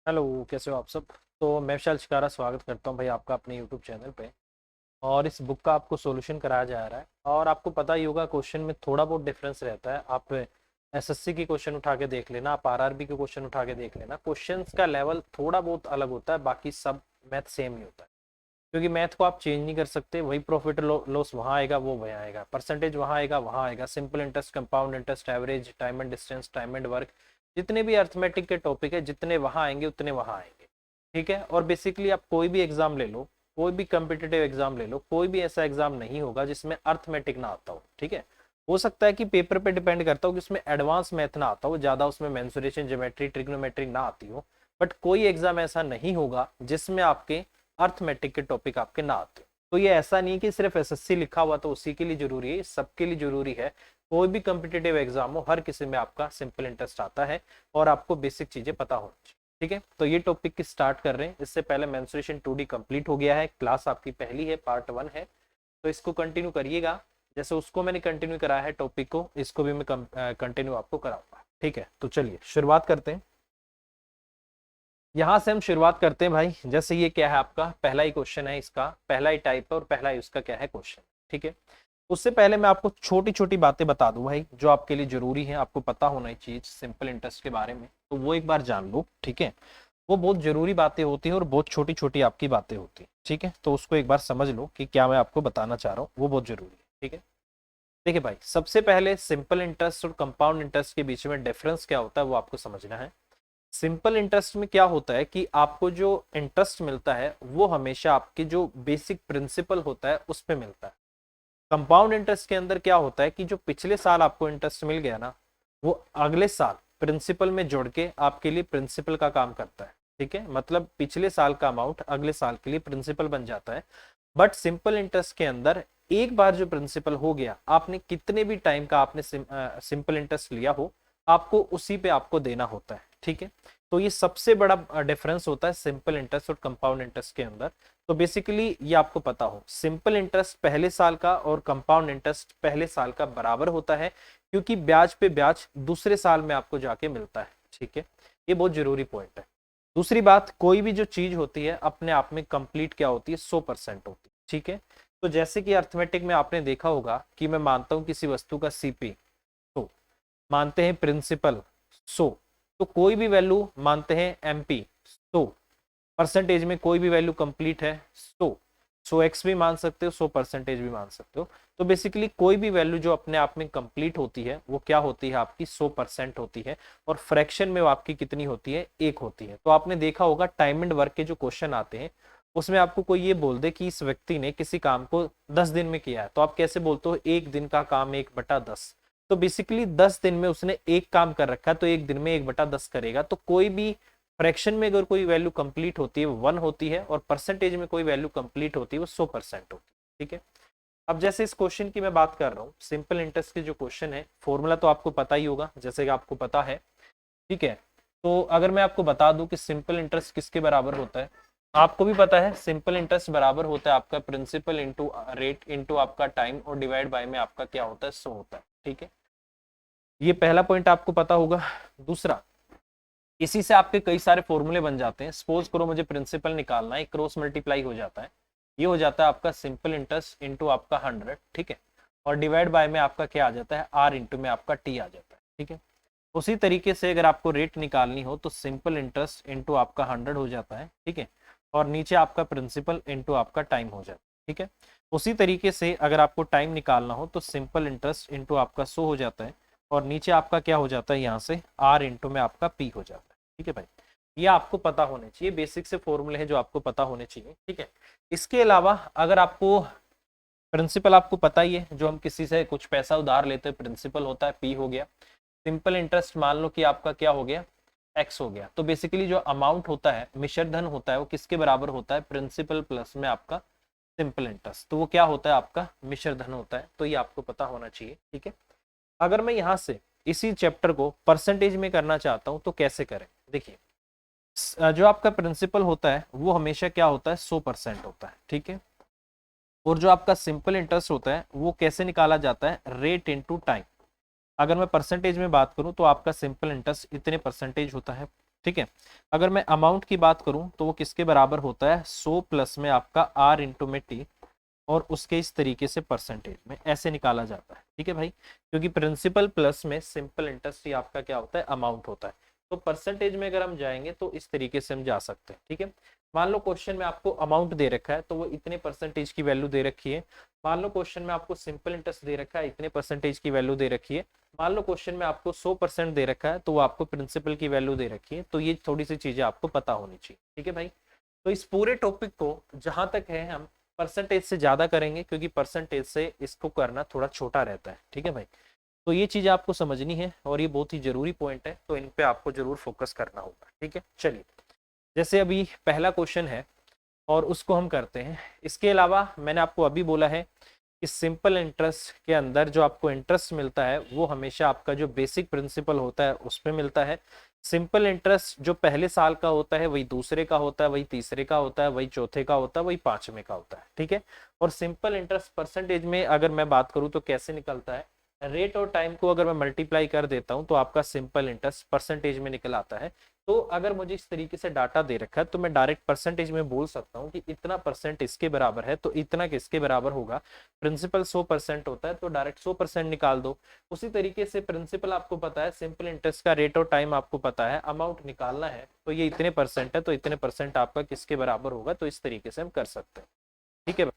Hello, कैसे हो आप सब। तो मैं विशाल शिकारा स्वागत करता हूँ भाई आपका अपने यूट्यूब चैनल पे। और इस बुक का आपको सॉल्यूशन कराया जा रहा है और आपको पता ही होगा क्वेश्चन में थोड़ा बहुत डिफरेंस रहता है। आप एसएससी की क्वेश्चन उठा के देख लेना, आप आरआरबी के क्वेश्चन उठा के देख लेना, क्वेश्चंस का लेवल थोड़ा बहुत अलग होता है, बाकी सब मैथ सेम ही होता है। क्योंकि मैथ को आप चेंज नहीं कर सकते, वही प्रॉफिट लॉस वहाँ आएगा, वो वहाँ आएगा, परसेंटेज वहाँ आएगा, वहाँ आएगा, simple interest, compound interest, average, time and distance, time and work, जितने भी अर्थमेटिक के टॉपिक है जितने वहाँ आएंगे उतने वहाँ आएंगे। ठीक है। और बेसिकली आप कोई भी एग्जाम ले लो, कोई भी कम्पिटिटिव एग्जाम ले लो, कोई भी ऐसा एग्जाम नहीं होगा जिसमें अर्थमेटिक ना आता हो। ठीक है। हो सकता है कि पेपर पे डिपेंड करता हो कि उसमें एडवांस मैथ ना आता हो, ज्यादा उसमें मेंसुरेशन, ज्योमेट्री, ट्रिग्नोमेट्री ना आती हो, बट कोई एग्जाम ऐसा नहीं होगा जिसमें आपके अर्थमेटिक के टॉपिक आपके ना आते। तो ये ऐसा नहीं कि सिर्फ एसएससी लिखा हुआ तो उसी के लिए जरूरी है, सबके लिए जरूरी है। कोई भी कम्पिटिटिव एग्जाम हो, हर किसी में आपका सिंपल इंटरेस्ट आता है और आपको बेसिक चीजें पता होनी चाहिए। ठीक है। तो ये टॉपिक की स्टार्ट कर रहे हैं। इससे पहले मेंसुरेशन 2D कंप्लीट हो गया है, क्लास आपकी पहली है, पार्ट 1 है, तो इसको कंटिन्यू करिएगा। जैसे उसको मैंने कंटिन्यू कराया है टॉपिक को, इसको भी मैं कंटिन्यू आपको कराऊंगा। ठीक है। तो चलिए शुरुआत करते हैं। यहां से हम शुरुआत करते हैं भाई। जैसे ये क्या है, आपका पहला ही क्वेश्चन है, इसका पहला ही टाइप है और पहला ही उसका क्या है क्वेश्चन। ठीक है। उससे पहले मैं आपको छोटी छोटी बातें बता दूं भाई, जो आपके लिए जरूरी है, आपको पता होना चाहिए सिंपल इंटरेस्ट के बारे में, तो वो एक बार जान लो। ठीक है। वो बहुत जरूरी बातें होती है और बहुत छोटी छोटी आपकी बातें होती है। ठीक है। तो उसको एक बार समझ लो कि क्या मैं आपको बताना चाह रहा हूँ, वो बहुत जरूरी है। ठीक है। देखिए भाई, सबसे पहले सिंपल इंटरेस्ट और कंपाउंड इंटरेस्ट के बीच में डिफरेंस क्या होता है वो आपको समझना है। सिंपल इंटरेस्ट में क्या होता है कि आपको जो इंटरेस्ट मिलता है वो हमेशा आपके जो बेसिक प्रिंसिपल होता है उस पे मिलता है। कंपाउंड इंटरेस्ट के अंदर क्या होता है कि जो पिछले साल आपको इंटरेस्ट मिल गया ना, वो अगले साल प्रिंसिपल में जुड़ के आपके लिए प्रिंसिपल का काम करता है। ठीक है। मतलब पिछले साल का अमाउंट अगले साल के लिए प्रिंसिपल बन जाता है। बट सिंपल इंटरेस्ट के अंदर एक बार जो प्रिंसिपल हो गया, आपने कितने भी टाइम का आपने सिंपल इंटरेस्ट लिया हो, आपको उसी पे आपको देना होता है। ठीक है। तो ये सबसे बड़ा डिफरेंस होता है सिंपल इंटरेस्ट और कंपाउंड इंटरेस्ट के अंदर। तो बेसिकली ये आपको पता हो, सिंपल इंटरेस्ट पहले साल का और कंपाउंड इंटरेस्ट पहले साल का बराबर होता है, क्योंकि ब्याज पे ब्याज दूसरे साल में आपको जाके मिलता है। ठीक है। ये बहुत जरूरी पॉइंट है। दूसरी बात, कोई भी जो चीज होती है अपने आप में कंप्लीट क्या होती है, 100% होती है। ठीक है। तो जैसे कि अर्थमेटिक में आपने देखा होगा कि मैं मानता हूं किसी वस्तु का सीपी, तो मानते हैं प्रिंसिपल 100, तो कोई भी वैल्यू मानते हैं एमपी 100, परसेंटेज में कोई भी वैल्यू कंप्लीट है 100, 100x भी मान सकते हो, 100% भी मान सकते हो। तो बेसिकली कोई भी वैल्यू जो अपने आप में कंप्लीट होती है वो क्या होती है, आपकी 100% होती है। और फ्रैक्शन में वो आपकी कितनी होती है, 1 होती है। तो आपने देखा होगा टाइम एंड वर्क के जो क्वेश्चन आते हैं उसमें आपको कोई ये बोल दे कि इस व्यक्ति ने किसी काम को 10 दिन में किया है, तो आप कैसे बोलते हो, एक दिन का काम 1/10। तो बेसिकली 10 दिन में उसने एक काम कर रखा है, तो एक दिन में 1/10 करेगा। तो कोई भी फ्रैक्शन में अगर कोई वैल्यू कंप्लीट होती है वो 1 होती है, और परसेंटेज में कोई वैल्यू कंप्लीट होती है वो 100% होती है। ठीक है। अब जैसे इस क्वेश्चन की मैं बात कर रहा हूँ, सिंपल इंटरेस्ट के जो क्वेश्चन है, फॉर्मूला तो आपको पता ही होगा, जैसे कि आपको पता है। ठीक है। तो अगर मैं आपको बता दूं कि सिंपल इंटरेस्ट किसके बराबर होता है, आपको भी पता है सिंपल इंटरेस्ट बराबर होता है आपका प्रिंसिपल इंटू रेट इंटू आपका टाइम, और डिवाइड बाय में आपका क्या होता है, 100 होता है। ठीक है। ये पहला पॉइंट आपको पता होगा। दूसरा, इसी से आपके कई सारे फॉर्मूले बन जाते हैं। सपोज करो मुझे प्रिंसिपल निकालना है, क्रॉस मल्टीप्लाई हो जाता है, ये हो जाता है आपका सिंपल इंटरेस्ट इंटू आपका 100। ठीक है। और डिवाइड बाय में आपका क्या आ जाता है, आर इंटू में आपका टी आ जाता है। ठीक है। उसी तरीके से अगर आपको रेट निकालनी हो तो सिंपल इंटरेस्ट इंटू आपका 100 हो जाता है। ठीक है। और नीचे आपका प्रिंसिपल इंटू आपका टाइम हो जाता है। ठीक है। उसी तरीके से अगर आपको टाइम निकालना हो तो सिंपल इंटरेस्ट इंटू आपका 100 हो जाता है, और नीचे आपका क्या हो जाता है, यहाँ से आर इंटू में आपका पी हो जाता है। ठीक है भाई, ये आपको पता होने चाहिए, बेसिक से फॉर्मूले हैं जो आपको पता होने चाहिए। ठीक है। इसके अलावा अगर आपको प्रिंसिपल आपको पता ही है, जो हम किसी से कुछ पैसा उधार लेते हैं प्रिंसिपल होता है पी हो गया। सिंपल इंटरेस्ट मान लो कि आपका क्या हो गया, एक्स हो गया। तो बेसिकली जो अमाउंट होता है, मिश्र धन होता है, वो किसके बराबर होता है, प्रिंसिपल प्लस में आपका सिंपल इंटरेस्ट। तो वो क्या होता है, आपका मिश्र धन होता है। तो ये आपको पता होना चाहिए। ठीक है। अगर मैं यहाँ से इसी चैप्टर को परसेंटेज में करना चाहता हूँ तो कैसे करें, देखिए जो आपका प्रिंसिपल होता है वो हमेशा क्या होता है, 100% होता है। ठीक है। और जो आपका सिंपल इंटरेस्ट होता है वो कैसे निकाला जाता है, रेट इनटू टाइम। अगर मैं परसेंटेज में बात करूं तो आपका सिंपल इंटरेस्ट इतने परसेंटेज होता है, ठीक है। अगर मैं अमाउंट की बात करूं तो वो किसके बराबर होता है, 100 प्लस में आपका आर इंटू में टी, और उसके इस तरीके से परसेंटेज में ऐसे निकाला जाता है। ठीक है भाई, क्योंकि प्रिंसिपल प्लस में सिंपल इंटरेस्ट ही आपका क्या होता है, अमाउंट होता है। तो परसेंटेज में अगर हम जाएंगे तो इस तरीके से हम जा सकते हैं। ठीक है, मान लो क्वेश्चन में आपको अमाउंट दे रखा है तो वो इतने परसेंटेज की वैल्यू दे रखी है। मान लो क्वेश्चन में आपको सिंपल इंटरेस्ट दे रखा है, इतने परसेंटेज की वैल्यू दे रखी है। मान लो क्वेश्चन में आपको 100% दे रखा है तो वो आपको प्रिंसिपल की वैल्यू दे रखी है। तो ये थोड़ी सी चीजें आपको पता होनी चाहिए। ठीक है भाई, तो इस पूरे टॉपिक को जहां तक है हम परसेंटेज से ज्यादा करेंगे, क्योंकि परसेंटेज से इसको करना थोड़ा छोटा रहता है। ठीक है भाई, तो ये चीजें आपको समझनी है और ये बहुत ही जरूरी पॉइंट है, तो इन पे आपको जरूर फोकस करना होगा। ठीक है, चलिए, जैसे अभी पहला क्वेश्चन है और उसको हम करते हैं। इसके अलावा मैंने आपको अभी बोला है कि सिंपल इंटरेस्ट के अंदर जो आपको इंटरेस्ट मिलता है वो हमेशा आपका जो बेसिक प्रिंसिपल होता है उस पर मिलता है। सिंपल इंटरेस्ट जो पहले साल का होता है वही दूसरे का होता है, वही तीसरे का होता है, वही चौथे का होता है, वही पांचवें का होता है। ठीक है, और सिंपल इंटरेस्ट परसेंटेज में अगर मैं बात करूं तो कैसे निकलता है, रेट और टाइम को अगर मैं मल्टीप्लाई कर देता हूं तो आपका सिंपल इंटरेस्ट परसेंटेज में निकल आता है। तो अगर मुझे इस तरीके से डाटा दे रखा है तो मैं डायरेक्ट परसेंटेज में बोल सकता हूँ कि इतना परसेंट इसके बराबर है तो इतना किसके बराबर होगा। प्रिंसिपल 100% होता है तो डायरेक्ट 100% निकाल दो। उसी तरीके से प्रिंसिपल आपको पता है, सिंपल इंटरेस्ट का रेट और टाइम आपको पता है, अमाउंट निकालना है तो ये इतने परसेंट है तो इतने परसेंट आपका किसके बराबर होगा। तो इस तरीके से हम कर सकते हैं। ठीक है,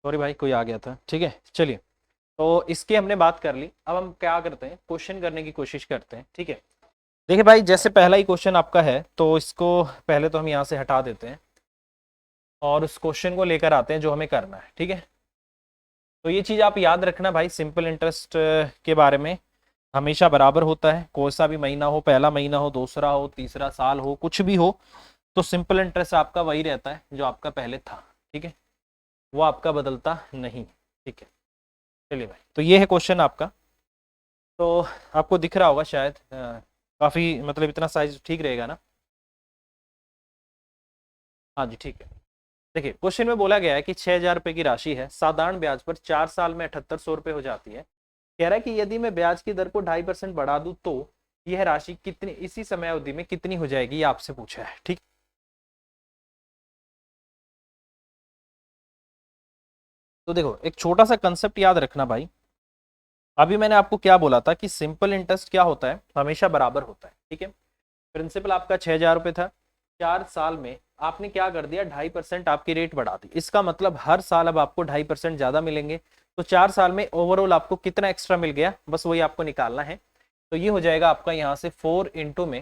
सॉरी भाई कोई आ गया था। ठीक है, चलिए, तो इसकी हमने बात कर ली। अब हम क्या करते हैं, क्वेश्चन करने की कोशिश करते हैं। ठीक है, देखिए भाई, जैसे पहला ही क्वेश्चन आपका है तो इसको पहले तो हम यहाँ से हटा देते हैं और उस क्वेश्चन को लेकर आते हैं जो हमें करना है। ठीक है, तो ये चीज आप याद रखना भाई, सिंपल इंटरेस्ट के बारे में हमेशा बराबर होता है, कोई सा भी महीना हो, पहला महीना हो, दूसरा हो, तीसरा साल हो, कुछ भी हो, तो सिंपल इंटरेस्ट आपका वही रहता है जो आपका पहले था। ठीक है, वो आपका बदलता नहीं। ठीक है, चलिए भाई, तो ये है क्वेश्चन आपका। तो आपको दिख रहा होगा शायद, काफी मतलब इतना साइज ठीक रहेगा ना? हाँ जी, ठीक है। देखिए, क्वेश्चन में बोला गया है कि 6,000 रुपए की राशि है, साधारण ब्याज पर 4 साल में 7800 रुपए हो जाती है। कह रहा है कि यदि मैं ब्याज की दर को 2.5% बढ़ा दूं तो यह राशि कितनी इसी समय अवधि में कितनी हो जाएगी, ये आपसे पूछा है। ठीक, तो देखो, एक छोटा सा कंसेप्ट याद रखना भाई। अभी मैंने आपको क्या बोला था कि सिंपल इंटरेस्ट क्या होता है, हमेशा बराबर होता है। ठीक है, प्रिंसिपल आपका 6,000 रुपए था, 4 साल में आपने क्या कर दिया, 2.5% आपकी रेट बढ़ा दी। इसका मतलब हर साल अब आपको 2.5% ज्यादा मिलेंगे। तो 4 साल में ओवरऑल आपको कितना एक्स्ट्रा मिल गया, बस वही आपको निकालना है। तो ये हो जाएगा आपका यहाँ से 4 इंटू में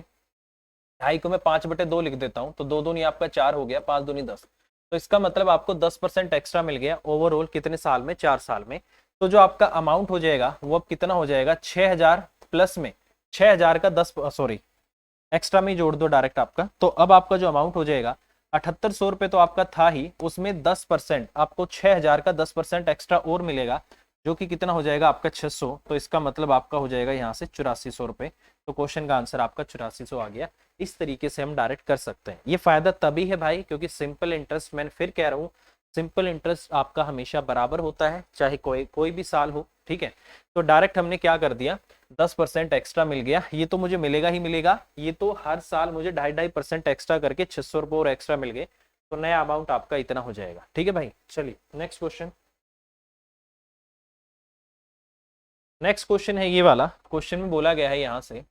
ढाई को मैं 5/2 लिख देता हूँ, तो दो दूनी आपका 4 हो गया, 5 दूनी 10। तो इसका मतलब आपको 10% एक्स्ट्रा मिल गया ओवरऑल कितने साल में, 4 साल में। तो जो आपका अमाउंट हो जाएगा वो अब कितना हो जाएगा, 6,000 प्लस में 6,000 का 10, सॉरी, एक्स्ट्रा में ही जोड़ दो डायरेक्ट आपका। तो अब आपका जो अमाउंट हो जाएगा 7,800 रुपये तो आपका था ही, उसमें 10% आपको 6,000 का 10% एक्स्ट्रा और मिलेगा, जो कि कितना हो जाएगा आपका 600। तो इसका मतलब आपका हो जाएगा यहाँ से 8,400 रुपये। तो क्वेश्चन का आंसर आपका 8,400 आ गया। इस तरीके से हम डायरेक्ट कर सकते हैं। ये फायदा तभी है भाई क्योंकि सिंपल इंटरेस्ट, मैंने फिर कह रहा हूँ, सिंपल इंटरेस्ट आपका हमेशा बराबर होता है, चाहे कोई कोई भी साल हो। ठीक है, तो डायरेक्ट हमने क्या कर दिया, 10% एक्स्ट्रा मिल गया, ये तो मुझे मिलेगा ही मिलेगा। ये तो हर साल मुझे 2.5% एक्स्ट्रा करके 600 रुपये और एक्स्ट्रा मिल गए। तो नया अमाउंट आपका इतना हो जाएगा। ठीक है भाई, चलिए नेक्स्ट क्वेश्चन। नेक्स्ट क्वेश्चन है ये वाला। क्वेश्चन में बोला गया है यहाँ से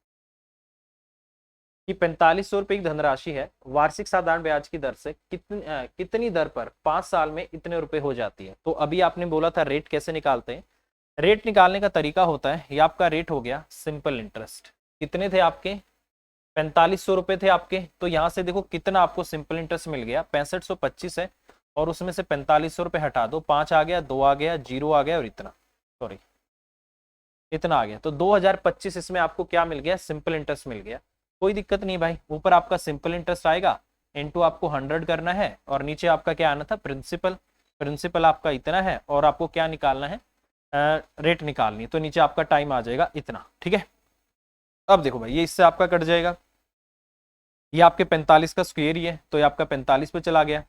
कि 4,500 रुपये की धनराशि है, वार्षिक साधारण ब्याज की दर से कितनी दर पर 5 साल में इतने रुपए हो जाती है। तो अभी आपने बोला था रेट कैसे निकालते हैं। रेट निकालने का तरीका होता है, ये आपका रेट हो गया सिंपल इंटरेस्ट। कितने थे आपके, 4,500 रुपए थे आपके। तो यहाँ से देखो कितना आपको सिंपल इंटरेस्ट मिल गया, 6525 है, और उसमें से 4,500 रुपए हटा दो, 5 आ गया, 2 आ गया, 0 आ गया और इतना, सॉरी, इतना आ गया। तो 2,025 इसमें आपको क्या मिल गया, सिंपल इंटरेस्ट मिल गया। कोई दिक्कत नहीं भाई, ऊपर आपका सिंपल इंटरेस्ट आएगा, इनटू आपको 100 करना है, और नीचे आपका क्या आना था, प्रिंसिपल। प्रिंसिपल आपका इतना है, और आपको क्या निकालना है, रेट निकालनी है। तो नीचे आपका टाइम आ जाएगा इतना। ठीक है, अब देखो भाई, ये इससे आपका कट जाएगा, ये आपके 45 का स्क्वायर ही है, तो ये आपका 45 पे चला गया,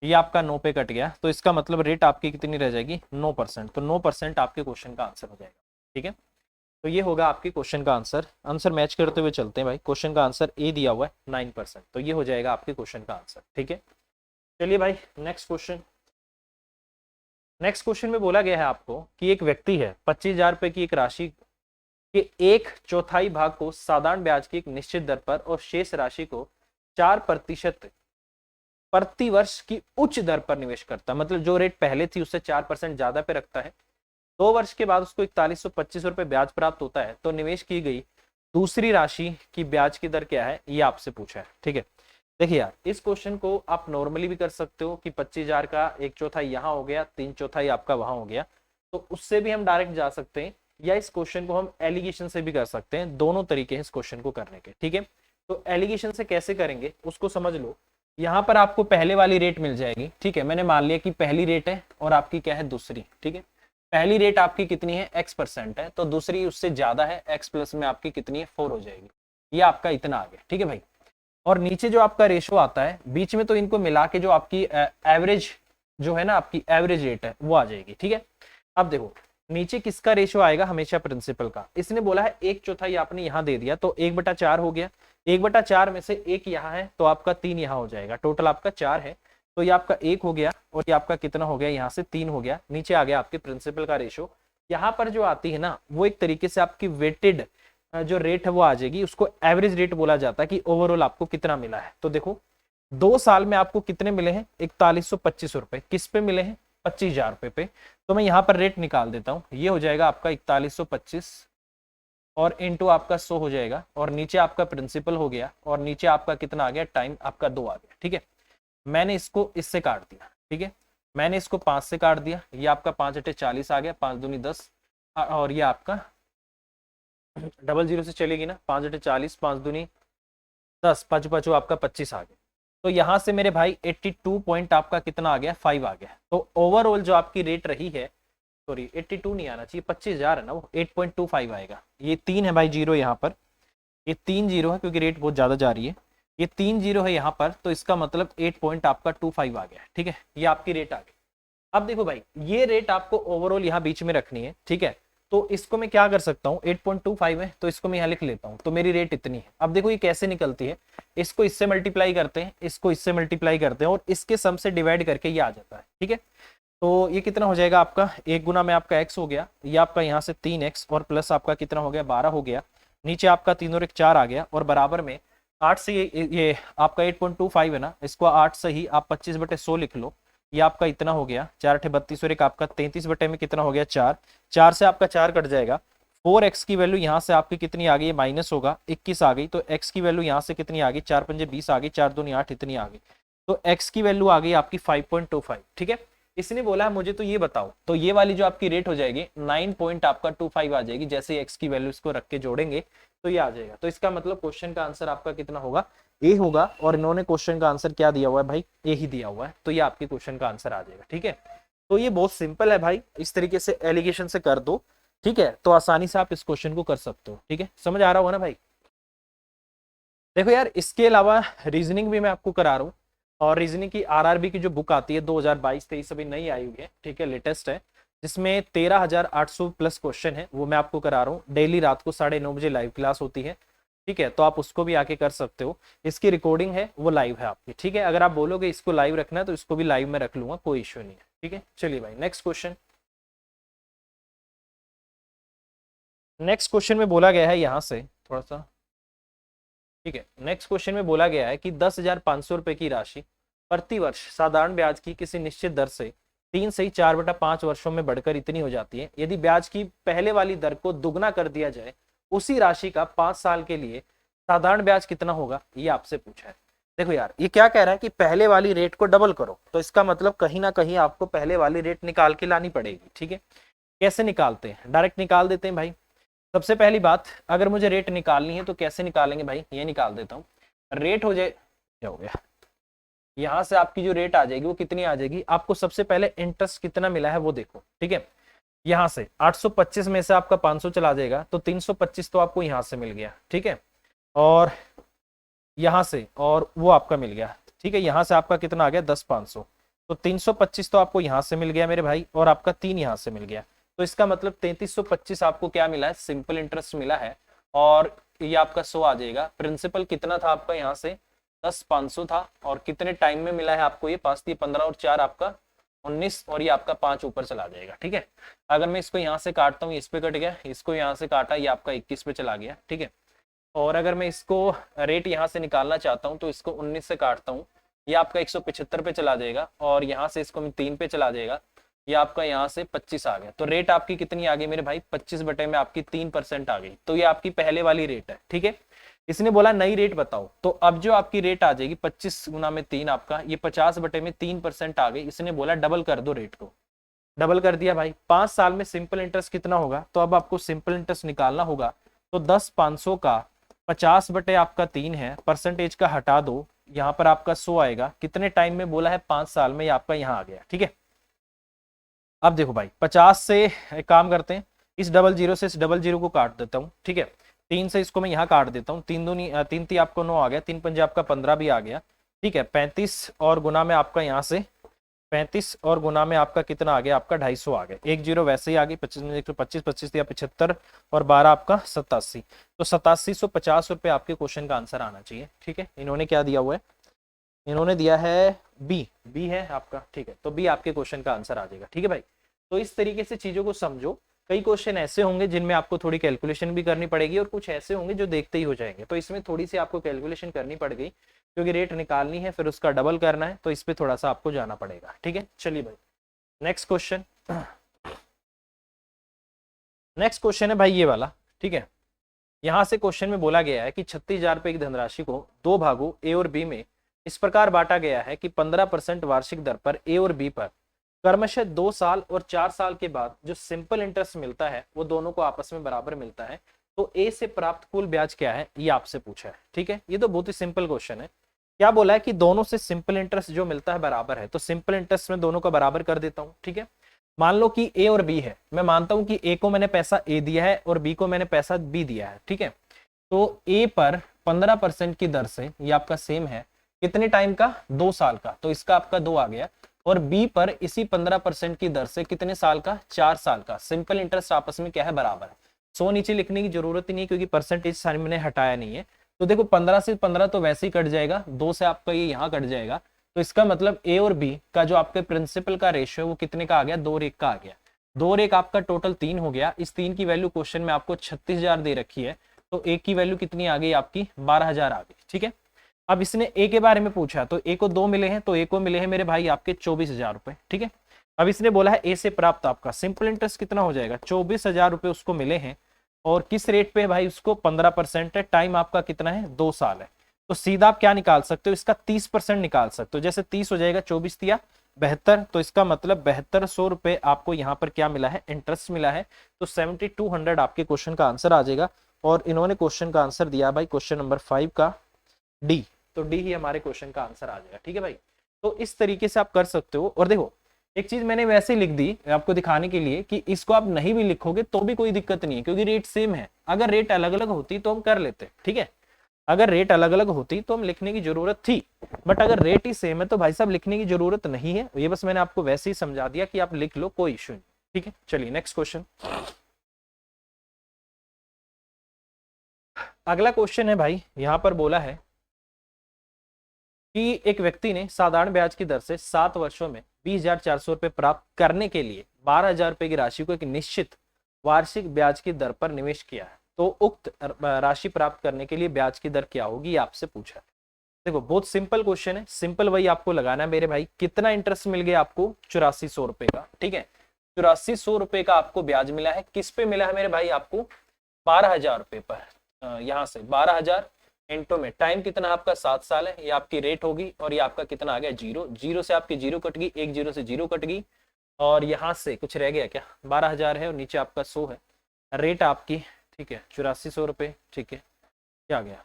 ये आपका 9 पे कट गया। तो इसका मतलब रेट आपकी कितनी रह जाएगी, 9%। तो 9% आपके क्वेश्चन का आंसर हो जाएगा। ठीक है, तो ये होगा आपके क्वेश्चन का आंसर। आंसर मैच करते हुए चलते हैं भाई। क्वेश्चन का आंसर ए दिया हुआ है 9%, तो ये हो जाएगा आपके क्वेश्चन का आंसर। ठीक है, चलिए भाई नेक्स्ट क्वेश्चन। नेक्स्ट क्वेश्चन में बोला गया है आपको कि एक व्यक्ति है, 25,000 रुपए की एक राशि के 1/4 भाग को साधारण ब्याज की एक निश्चित दर पर और शेष राशि को 4% प्रति वर्ष की उच्च दर पर निवेश करता है। मतलब जो रेट पहले थी उससे 4% ज्यादा पे रखता है। 2 वर्ष के बाद उसको 4125 रुपए ब्याज प्राप्त होता है। तो निवेश की गई दूसरी राशि की ब्याज की दर क्या है, ये आपसे पूछा है। ठीक है, देखिए यार, इस क्वेश्चन को आप नॉर्मली भी कर सकते हो कि 25,000 का 1/4 यहाँ हो गया, 3/4 आपका वहां हो गया, तो उससे भी हम डायरेक्ट जा सकते हैं, या इस क्वेश्चन को हम एलिगेशन से भी कर सकते हैं। दोनों तरीके हैं इस क्वेश्चन को करने के। ठीक है, तो एलिगेशन से कैसे करेंगे उसको समझ लो। यहाँ पर आपको पहले वाली रेट मिल जाएगी। ठीक है, मैंने मान लिया कि पहली रेट है और आपकी क्या है, दूसरी। ठीक है, पहली रेट आपकी कितनी है, x% है, तो दूसरी उससे ज्यादा है, x प्लस में आपकी कितनी है, 4 हो जाएगी। ये आपका इतना आ गया। ठीक है भाई, और नीचे जो आपका रेशो आता है बीच में, तो इनको मिला के जो आपकी एवरेज जो है ना, आपकी एवरेज रेट है वो आ जाएगी। ठीक है, अब देखो नीचे किसका रेशो आएगा, हमेशा प्रिंसिपल का। इसने बोला है 1/4 आपने यहाँ दे दिया, तो 1/4 हो गया। 1/4 में से 1 यहाँ है, तो आपका 3 यहाँ हो जाएगा। टोटल आपका 4 है, तो ये आपका 1 हो गया, और ये आपका कितना हो गया, यहाँ से 3 हो गया। नीचे आ गया आपके प्रिंसिपल का रेशो। यहाँ पर जो आती है ना, वो एक तरीके से आपकी वेटेड जो रेट है वो आ जाएगी। उसको एवरेज रेट बोला जाता है कि ओवरऑल आपको कितना मिला है। तो देखो 2 साल में आपको कितने मिले हैं, 4125 रुपए। किस पे मिले हैं, 25,000 रुपए पे। तो मैं यहाँ पर रेट निकाल देता हूँ, ये हो जाएगा आपका 4125 और इंटू आपका 100 हो जाएगा, और नीचे आपका प्रिंसिपल हो गया, और नीचे आपका कितना आ गया, टाइम आपका 2 आ गया। ठीक है, मैंने इसको इससे काट दिया। ठीक है, मैंने इसको 5 से काट दिया, ये आपका 5 × 40 आ गया, 5 दूनी 10, और ये आपका डबल जीरो से चलेगी ना, 5 × 40, 5 दूनी 10, 5 5 आपका 25 आ गया। तो यहाँ से मेरे भाई 82 पॉइंट आपका कितना आ गया, 5 आ गया। तो ओवरऑल जो आपकी रेट रही है, सॉरी 82 नहीं आना चाहिए, 25,000 है ना, वो 8.25 आएगा। ये 3 है भाई जीरो यहाँ पर, ये 3 जीरो है क्योंकि रेट बहुत ज्यादा जा रही है, ये 3 जीरो है यहाँ पर, तो इसका मतलब 8 पॉइंट आपका 25 आ गया। ठीक है, ये आपकी रेट आ गई। अब देखो भाई, ये रेट आपको ओवरऑल यहाँ बीच में रखनी है। ठीक है, तो इसको मैं क्या कर सकता हूँ, 8.25 है तो इसको मैं यहाँ लिख लेता हूँ, तो मेरी रेट इतनी है। अब देखो ये कैसे निकलती है, इसको इससे मल्टीप्लाई करते हैं, इसको इससे मल्टीप्लाई करते हैं और इसके सम से डिवाइड करके ये आ जाता है। ठीक है, तो ये कितना हो जाएगा आपका, 1 गुना में आपका x हो गया, ये आपका यहाँ से 3x और प्लस आपका कितना हो गया, 12 हो गया, नीचे आपका 3 और 1 4 आ गया, और बराबर में 8 से ये आपका 8.25 है ना, इसको 8 से ही आप 25/100 लिख लो, ये आपका इतना हो गया, 4 × 32 और एक आपका 33 बटे में कितना हो गया, 4, 4 से आपका 4 कट जाएगा, 4x की वैल्यू यहाँ से आपकी कितनी आ गई, माइनस होगा, 21 आ गई, तो x की वैल्यू यहाँ से कितनी आ गई, 4 × 5 = 20 आ गई, 4 × 2 = 8 इतनी आ गई, तो x की वैल्यू आ गई आपकी 5.25। ठीक है, इसने बोला है मुझे तो ये बताओ, तो ये वाली जो आपकी रेट हो जाएगी 9 पॉइंट आपका 25 आ जाएगी, जैसे x की वैल्यू इसको रख के जोड़ेंगे तो ये आ जाएगा। तो इसका मतलब क्वेश्चन का आंसर आपका कितना होगा, ए होगा, और इन्होंने क्वेश्चन का आंसर क्या दिया हुआ है भाई, ए ही दिया हुआ है, तो ये आपके क्वेश्चन का आंसर आ जाएगा। ठीक है, तो ये बहुत सिंपल है भाई, इस तरीके से एलिगेशन से कर दो। ठीक है, तो आसानी से आप इस क्वेश्चन को कर सकते हो। ठीक है, समझ आ रहा होगा ना भाई। देखो यार, इसके अलावा रीजनिंग भी मैं आपको करा रहा हूँ, और रीजनिंग की आरआरबी की जो बुक आती है 2022-23 अभी नई आई हुई है। ठीक है, लेटेस्ट है, जिसमें 13,800 प्लस क्वेश्चन है, वो मैं आपको करा रहा हूँ। डेली रात को 9:30 बजे लाइव क्लास होती है। ठीक है, तो आप उसको भी आके कर सकते हो, इसकी रिकॉर्डिंग है वो लाइव है आपकी। ठीक है, अगर आप बोलोगे इसको लाइव रखना है तो इसको भी लाइव में रख लूंगा, कोई इश्यू नहीं है। ठीक है, चलिए भाई नेक्स्ट क्वेश्चन। नेक्स्ट क्वेश्चन में बोला गया है यहाँ से थोड़ा सा, ठीक है, नेक्स्ट क्वेश्चन में बोला गया है कि 10,500 रुपए की राशि प्रति वर्ष साधारण ब्याज की किसी निश्चित दर से 3 से 4/5 वर्षों में बढ़कर इतनी हो जाती है, यदि ब्याज की पहले वाली दर को दुगना कर दिया जाए, उसी राशि का 5 साल के लिए साधारण ब्याज कितना होगा, ये आपसे पूछा है। देखो यार, ये क्या कह रहा है कि पहले वाली रेट को डबल करो, तो इसका मतलब कहीं ना कहीं आपको पहले वाली रेट निकाल के लानी पड़ेगी। ठीक है, कैसे निकालते हैं, डायरेक्ट निकाल देते हैं भाई। सबसे पहली बात, अगर मुझे रेट निकालनी है तो कैसे निकालेंगे भाई, ये निकाल देता हूँ। रेट हो जाए, क्या हो गया, यहाँ से आपकी जो रेट आ जाएगी वो कितनी आ जाएगी, आपको सबसे पहले इंटरेस्ट कितना मिला है वो देखो। ठीक है, यहाँ से 825 में से आपका 500 चला जाएगा, तो 325 तो आपको यहाँ से मिल गया। ठीक है, और यहाँ से और वो आपका मिल गया। ठीक है, यहाँ से आपका कितना आ गया, 10,500, तो 325 तो आपको यहाँ से मिल गया मेरे भाई, और आपका 3 यहाँ से मिल गया, तो इसका मतलब 3325 आपको क्या मिला है, सिंपल इंटरेस्ट मिला है, और ये आपका 100 आ जाएगा। प्रिंसिपल कितना था आपका, यहाँ से 10,500 था, और कितने टाइम में मिला है आपको, ये 5 × 15 और 4 आपका 19, और ये आपका 5 ऊपर चला जाएगा। ठीक है, अगर मैं इसको यहाँ से काटता हूँ, इस पे कट गया, इसको यहाँ से काटा, ये आपका 21 पे चला गया। ठीक है, और अगर मैं इसको रेट यहाँ से निकालना चाहता हूँ तो इसको 19 से काटता हूँ, ये आपका 175 पे चला जाएगा, और यहाँ से इसको मैं 3 पे चला जाएगा, ये आपका यहाँ से 25 आ गया। तो रेट आपकी कितनी आ गई मेरे भाई, 25 बटे में आपकी 3% आ गई, तो ये आपकी पहले वाली रेट है। ठीक है, इसने बोला नई रेट बताओ, तो अब जो आपकी रेट आ जाएगी 25 गुना में 3 आपका, ये 50 बटे में 3% आ गई। इसने बोला डबल कर दो रेट को, डबल कर दिया भाई। 5 साल में सिंपल इंटरेस्ट कितना होगा, तो अब आपको सिंपल इंटरेस्ट निकालना होगा, तो 10,500 का 50 बटे आपका 3 है, परसेंटेज का हटा दो, यहाँ पर आपका 100 आएगा। कितने टाइम में बोला है, 5 साल में, ये आपका यहाँ आ गया। ठीक है, अब देखो भाई 50 से एक काम करते हैं, इस डबल जीरो से इस डबल जीरो को काट देता हूँ। ठीक है, 3 से इसको मैं यहाँ काट देता हूँ, 3 दूनी 3 3 आपको 9 आ गया, 3 पंजे आपका 15 भी आ गया। ठीक है, 35 और गुना में आपका यहाँ से 35 और गुना में आपका कितना आ गया, आपका 250 आ गया, 1 जीरो वैसे ही आ गई, 25 25 25 या 75 और 12 आपका 87, तो 8750 रुपये आपके क्वेश्चन का आंसर आना चाहिए। ठीक है, इन्होंने क्या दिया हुआ है, इन्होंने दिया है बी, बी है आपका। ठीक है, तो बी आपके क्वेश्चन का आंसर आ जाएगा। ठीक है भाई, तो इस तरीके से चीजों को समझो। कई क्वेश्चन ऐसे होंगे जिनमें आपको थोड़ी कैलकुलेशन भी करनी पड़ेगी, और कुछ ऐसे होंगे जो देखते ही हो जाएंगे, तो इसमें थोड़ी सी आपको कैलकुलेशन करनी पड़ गई, क्योंकि रेट निकालनी है फिर उसका डबल करना है, तो इस पे थोड़ा सा आपको जाना पड़ेगा। ठीक है, चलिए भाई नेक्स्ट क्वेश्चन। नेक्स्ट क्वेश्चन है भाई ये वाला। ठीक है, यहां से क्वेश्चन में बोला गया है कि 36,000 रुपए की धनराशि को 2 भागों ए और बी में इस प्रकार बांटा गया है कि 15% वार्षिक दर पर ए और बी पर क्रमशः 2 साल और 4 साल के बाद जो सिंपल इंटरेस्ट मिलता है वो दोनों को आपस में बराबर मिलता है। तो ए से प्राप्त कुल ब्याज क्या है, ये आपसे पूछा है। ठीक है, ये तो बहुत ही सिंपल क्वेश्चन है। क्या बोला है कि दोनों से सिंपल इंटरेस्ट जो मिलता है बराबर है, तो सिंपल इंटरेस्ट में दोनों का बराबर कर देता हूं। ठीक है, मान लो कि ए और बी है, मैं मानता हूं कि ए को मैंने पैसा ए दिया है और बी को मैंने पैसा बी दिया है। ठीक है, तो ए पर 15% की दर से, ये आपका सेम है, कितने टाइम का, 2 साल का, तो इसका आपका 2 आ गया। और बी पर इसी 15% की दर से कितने साल का, 4 साल का। सिंपल इंटरेस्ट आपस में क्या है, बराबर है। 100 नीचे लिखने की जरूरत ही नहीं क्योंकि परसेंटेज साइन मैंने हटाया नहीं है। तो देखो 15 से 15 तो वैसे ही कट जाएगा, 2 से आपका ये यहाँ कट जाएगा। तो इसका मतलब ए और बी का जो आपके प्रिंसिपल का रेशियो है वो कितने का आ गया, 2 और 1 का आ गया। 2 और 1 आपका टोटल 3 हो गया। इस 3 की वैल्यू क्वेश्चन में आपको 36,000 दे रखी है, तो ए की वैल्यू कितनी आ गई आपकी, 12,000 आ गई। ठीक है, अब इसने ए के बारे में पूछा, तो ए को 2 मिले हैं, तो ए को मिले हैं मेरे भाई आपके 24,000 रुपए। ठीक है, अब इसने बोला है ए से प्राप्त आपका सिंपल इंटरेस्ट कितना हो जाएगा, 24,000 रुपए उसको मिले हैं। और किस रेट पे है भाई, उसको 15% है। टाइम आपका कितना है, 2 साल है। तो सीधा आप क्या निकाल सकते हो, इसका 30% निकाल सकते हो। जैसे 30 हो जाएगा, 24 दिया 72, तो इसका मतलब 7200 रुपए आपको यहाँ पर क्या मिला है, इंटरेस्ट मिला है। तो 7200 आपके क्वेश्चन का आंसर आ जाएगा। और इन्होंने क्वेश्चन का आंसर दिया भाई क्वेश्चन नंबर 5 का डी, तो डी ही हमारे क्वेश्चन का आंसर आ जाएगा। ठीक है भाई, तो इस तरीके से आप कर सकते हो। और देखो एक चीज मैंने वैसे ही लिख दी आपको दिखाने के लिए कि इसको आप नहीं भी लिखोगे तो भी कोई दिक्कत नहीं है, क्योंकि रेट सेम है। अगर रेट अलग अलग होती तो हम कर लेते, ठीक है, अगर रेट अलग अलग होती तो हम लिखने की जरूरत थी, बट अगर रेट ही सेम है तो भाई साहब लिखने की जरूरत नहीं है। ये बस मैंने आपको वैसे ही समझा दिया कि आप लिख लो, कोई इश्यू नहीं। ठीक है, चलिए नेक्स्ट क्वेश्चन। अगला क्वेश्चन है भाई, यहां पर बोला है कि एक व्यक्ति ने साधारण ब्याज की दर से 7 वर्षों में 20,400 रुपए प्राप्त करने के लिए 12,000 रुपए की राशि को एक निश्चित वार्षिक ब्याज की दर पर निवेश किया है। तो उक्त राशि प्राप्त करने के लिए ब्याज की दर क्या होगी, आपसे पूछा है। देखो बहुत सिंपल क्वेश्चन है, सिंपल वही आपको लगाना है मेरे भाई। कितना इंटरेस्ट मिल गया आपको, 8400 रुपए का। ठीक है, 8400 रुपए का आपको ब्याज मिला है। किस पे मिला है मेरे भाई, आपको 12,000 रुपए पर। यहाँ से 12,000 इंटू में टाइम कितना आपका 7 साल है, ये आपकी रेट होगी। और ये आपका कितना आ गया, जीरो। जीरो से आपकी जीरो कट गई, एक जीरो से जीरो कट गई, और यहाँ से कुछ रह गया क्या, 12,000 है और नीचे आपका 100 है रेट आपकी। ठीक है, 8400 रुपए। ठीक है, क्या गया,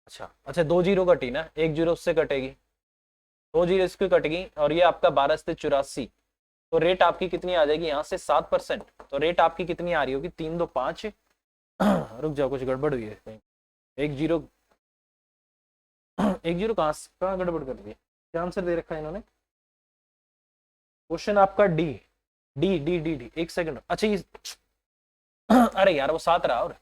अच्छा अच्छा 2 जीरो कटी ना, एक जीरो उससे कटेगी, 2 जीरो इसकी कटेगी, और ये आपका 12 से 84, तो रेट आपकी कितनी आ जाएगी यहाँ से 7%। तो रेट आपकी कितनी आ रही होगी, 325 रुक जाओ कुछ गड़बड़ हुई है कहीं, एक जीरो एक जीरो कहाँ गड़बड़ कर दी, क्या आंसर दे रखा है इन्होंने। क्वेश्चन आपका D D D D D, एक सेकंड, अच्छा ये अरे यार वो 7 रहा। और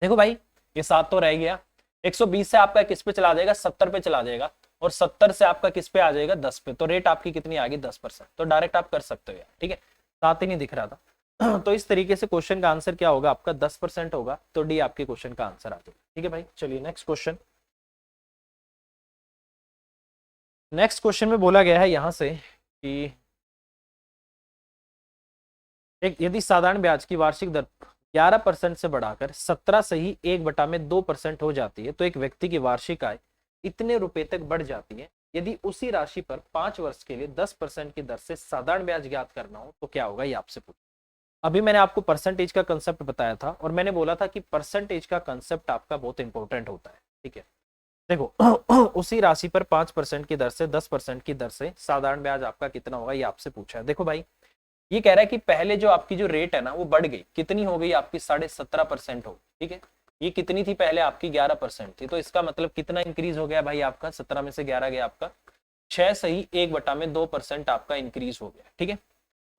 देखो भाई ये 7 तो रह गया, 120 से आपका किस पे चला जाएगा, 70 पे चला जाएगा, और 70 से आपका किस पे आ जाएगा, 10 पे। तो रेट आपकी कितनी आ गई, 10%। तो डायरेक्ट आप कर सकते हो यार। ठीक है, 7 ही नहीं दिख रहा था तो इस तरीके से क्वेश्चन का आंसर क्या होगा आपका, 10% होगा। तो डी आपके क्वेश्चन का आंसर आ जाएगा। ठीक है भाई, चलिए नेक्स्ट क्वेश्चन। नेक्स्ट क्वेश्चन में बोला गया है यहां से कि एक यदि साधारण ब्याज की वार्षिक दर 11% से बढ़ाकर 17 से ही 1/2% हो जाती है, तो एक व्यक्ति की वार्षिक आय इतने रुपए तक बढ़ जाती है। यदि उसी राशि पर 5 वर्ष के लिए 10% की दर से साधारण ब्याज ज्ञात करना हो तो क्या होगा, ये आपसे पूछा। अभी मैंने आपको परसेंटेज का कंसेप्ट बताया था, और मैंने बोला था कि परसेंटेज का कंसेप्ट आपका बहुत इंपॉर्टेंट होता है। ठीक है, देखो उसी राशि पर 5% की दर से 10% की दर से साधारण ब्याज आपका कितना होगा, ये आपसे पूछा है। देखो भाई ये कह रहा है कि पहले जो आपकी जो रेट है ना वो बढ़ गई, कितनी हो गई आपकी, 17.5% हो। ठीक है, ये कितनी थी पहले आपकी, 11% थी। तो इसका मतलब कितना इंक्रीज हो गया भाई आपका, 17 में से 11 गया आपका 6 से ही 1/2% आपका इंक्रीज हो गया। ठीक है,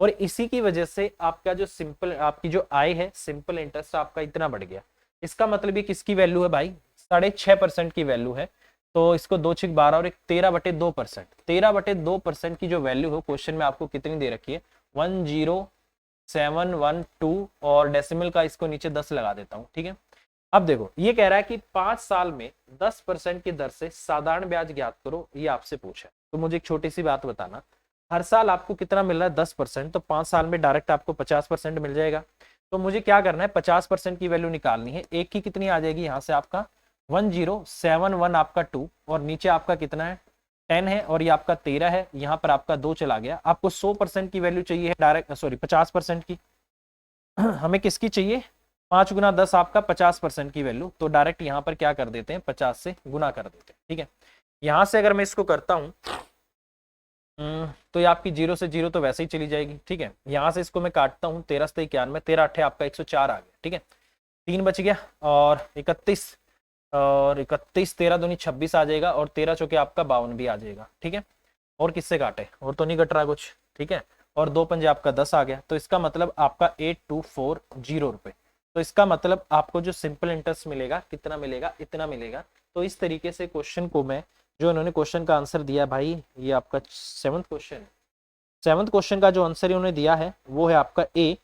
और इसी की वजह से आपका जो सिंपल आपकी जो आय है, सिंपल इंटरेस्ट आपका इतना बढ़ गया। इसका मतलब ये किसकी वैल्यू है भाई, 6.5% की वैल्यू है। तो इसको 2 6 12 और एक 13/2%, 13/2% की जो वैल्यू है क्वेश्चन में आपको कितनी दे रखी है, 10712, और डेसिमल का इसको नीचे 10 लगा देता हूं। ठीक है, अब देखो ये कह रहा है कि 5 साल में 10% की दर से साधारण ब्याज ज्ञात करो, ये आपसे पूछा है। तो मुझे एक छोटी सी बात बताना, हर साल आपको कितना मिल रहा है, 10%, तो 5 साल में डायरेक्ट आपको 50% मिल जाएगा। तो मुझे क्या करना है, 50% की वैल्यू निकालनी है। एक की कितनी आ जाएगी यहाँ से आपका 1071 आपका 2, और नीचे आपका कितना है 10 है, और ये आपका 13 है, यहाँ पर आपका 2 चला गया। आपको 100% की वैल्यू चाहिए है डायरेक्ट, सॉरी 50% की हमें किसकी चाहिए, 5 गुना 10 आपका 50% की वैल्यू, तो डायरेक्ट यहाँ पर क्या कर देते हैं, 50 से गुना कर देते हैं। ठीक है, यहाँ से अगर मैं इसको करता हूँ तो ये आपकी 0 से 0 तो वैसे ही चली जाएगी। ठीक है, यहाँ से इसको मैं काटता हूँ, 13 से 91, 13 अट्ठे आपका 104 आ गया। ठीक है, 3 बच गया और 31, और 31 13 दूनी 26 आ जाएगा, और 13 चौके आपका 52 भी आ जाएगा। ठीक है, और किससे काटे, और तो नहीं कट रहा कुछ। ठीक है, और 2 पंजे आपका 10 आ गया, तो इसका मतलब आपका 8240 रुपए। तो इसका मतलब आपको जो सिंपल इंटरेस्ट मिलेगा कितना मिलेगा, इतना मिलेगा। तो इस तरीके से क्वेश्चन को मैं, जो इन्होंने क्वेश्चन का आंसर दिया भाई, ये आपका 7th क्वेश्चन है। 7th क्वेश्चन का जो आंसर इन्होंने दिया है वो है आपका ए,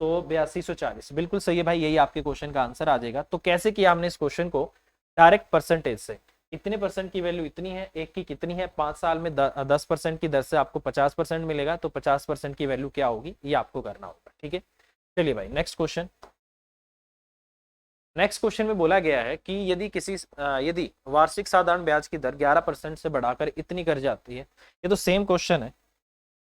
तो 8240 बिल्कुल सही है भाई, यही आपके क्वेश्चन का आंसर आ जाएगा। तो कैसे किया हमने इस क्वेश्चन को, डायरेक्ट परसेंटेज से, इतने परसेंट की वैल्यू इतनी है, एक की कितनी है, 5 साल में 10% की दर से आपको 50% मिलेगा, तो 50% की वैल्यू क्या होगी, ये आपको करना होगा। ठीक है, चलिए भाई नेक्स्ट क्वेश्चन। नेक्स्ट क्वेश्चन में बोला गया है कि यदि वार्षिक साधारण ब्याज की दर 11% से बढ़ाकर इतनी कर जाती है। ये तो सेम क्वेश्चन है,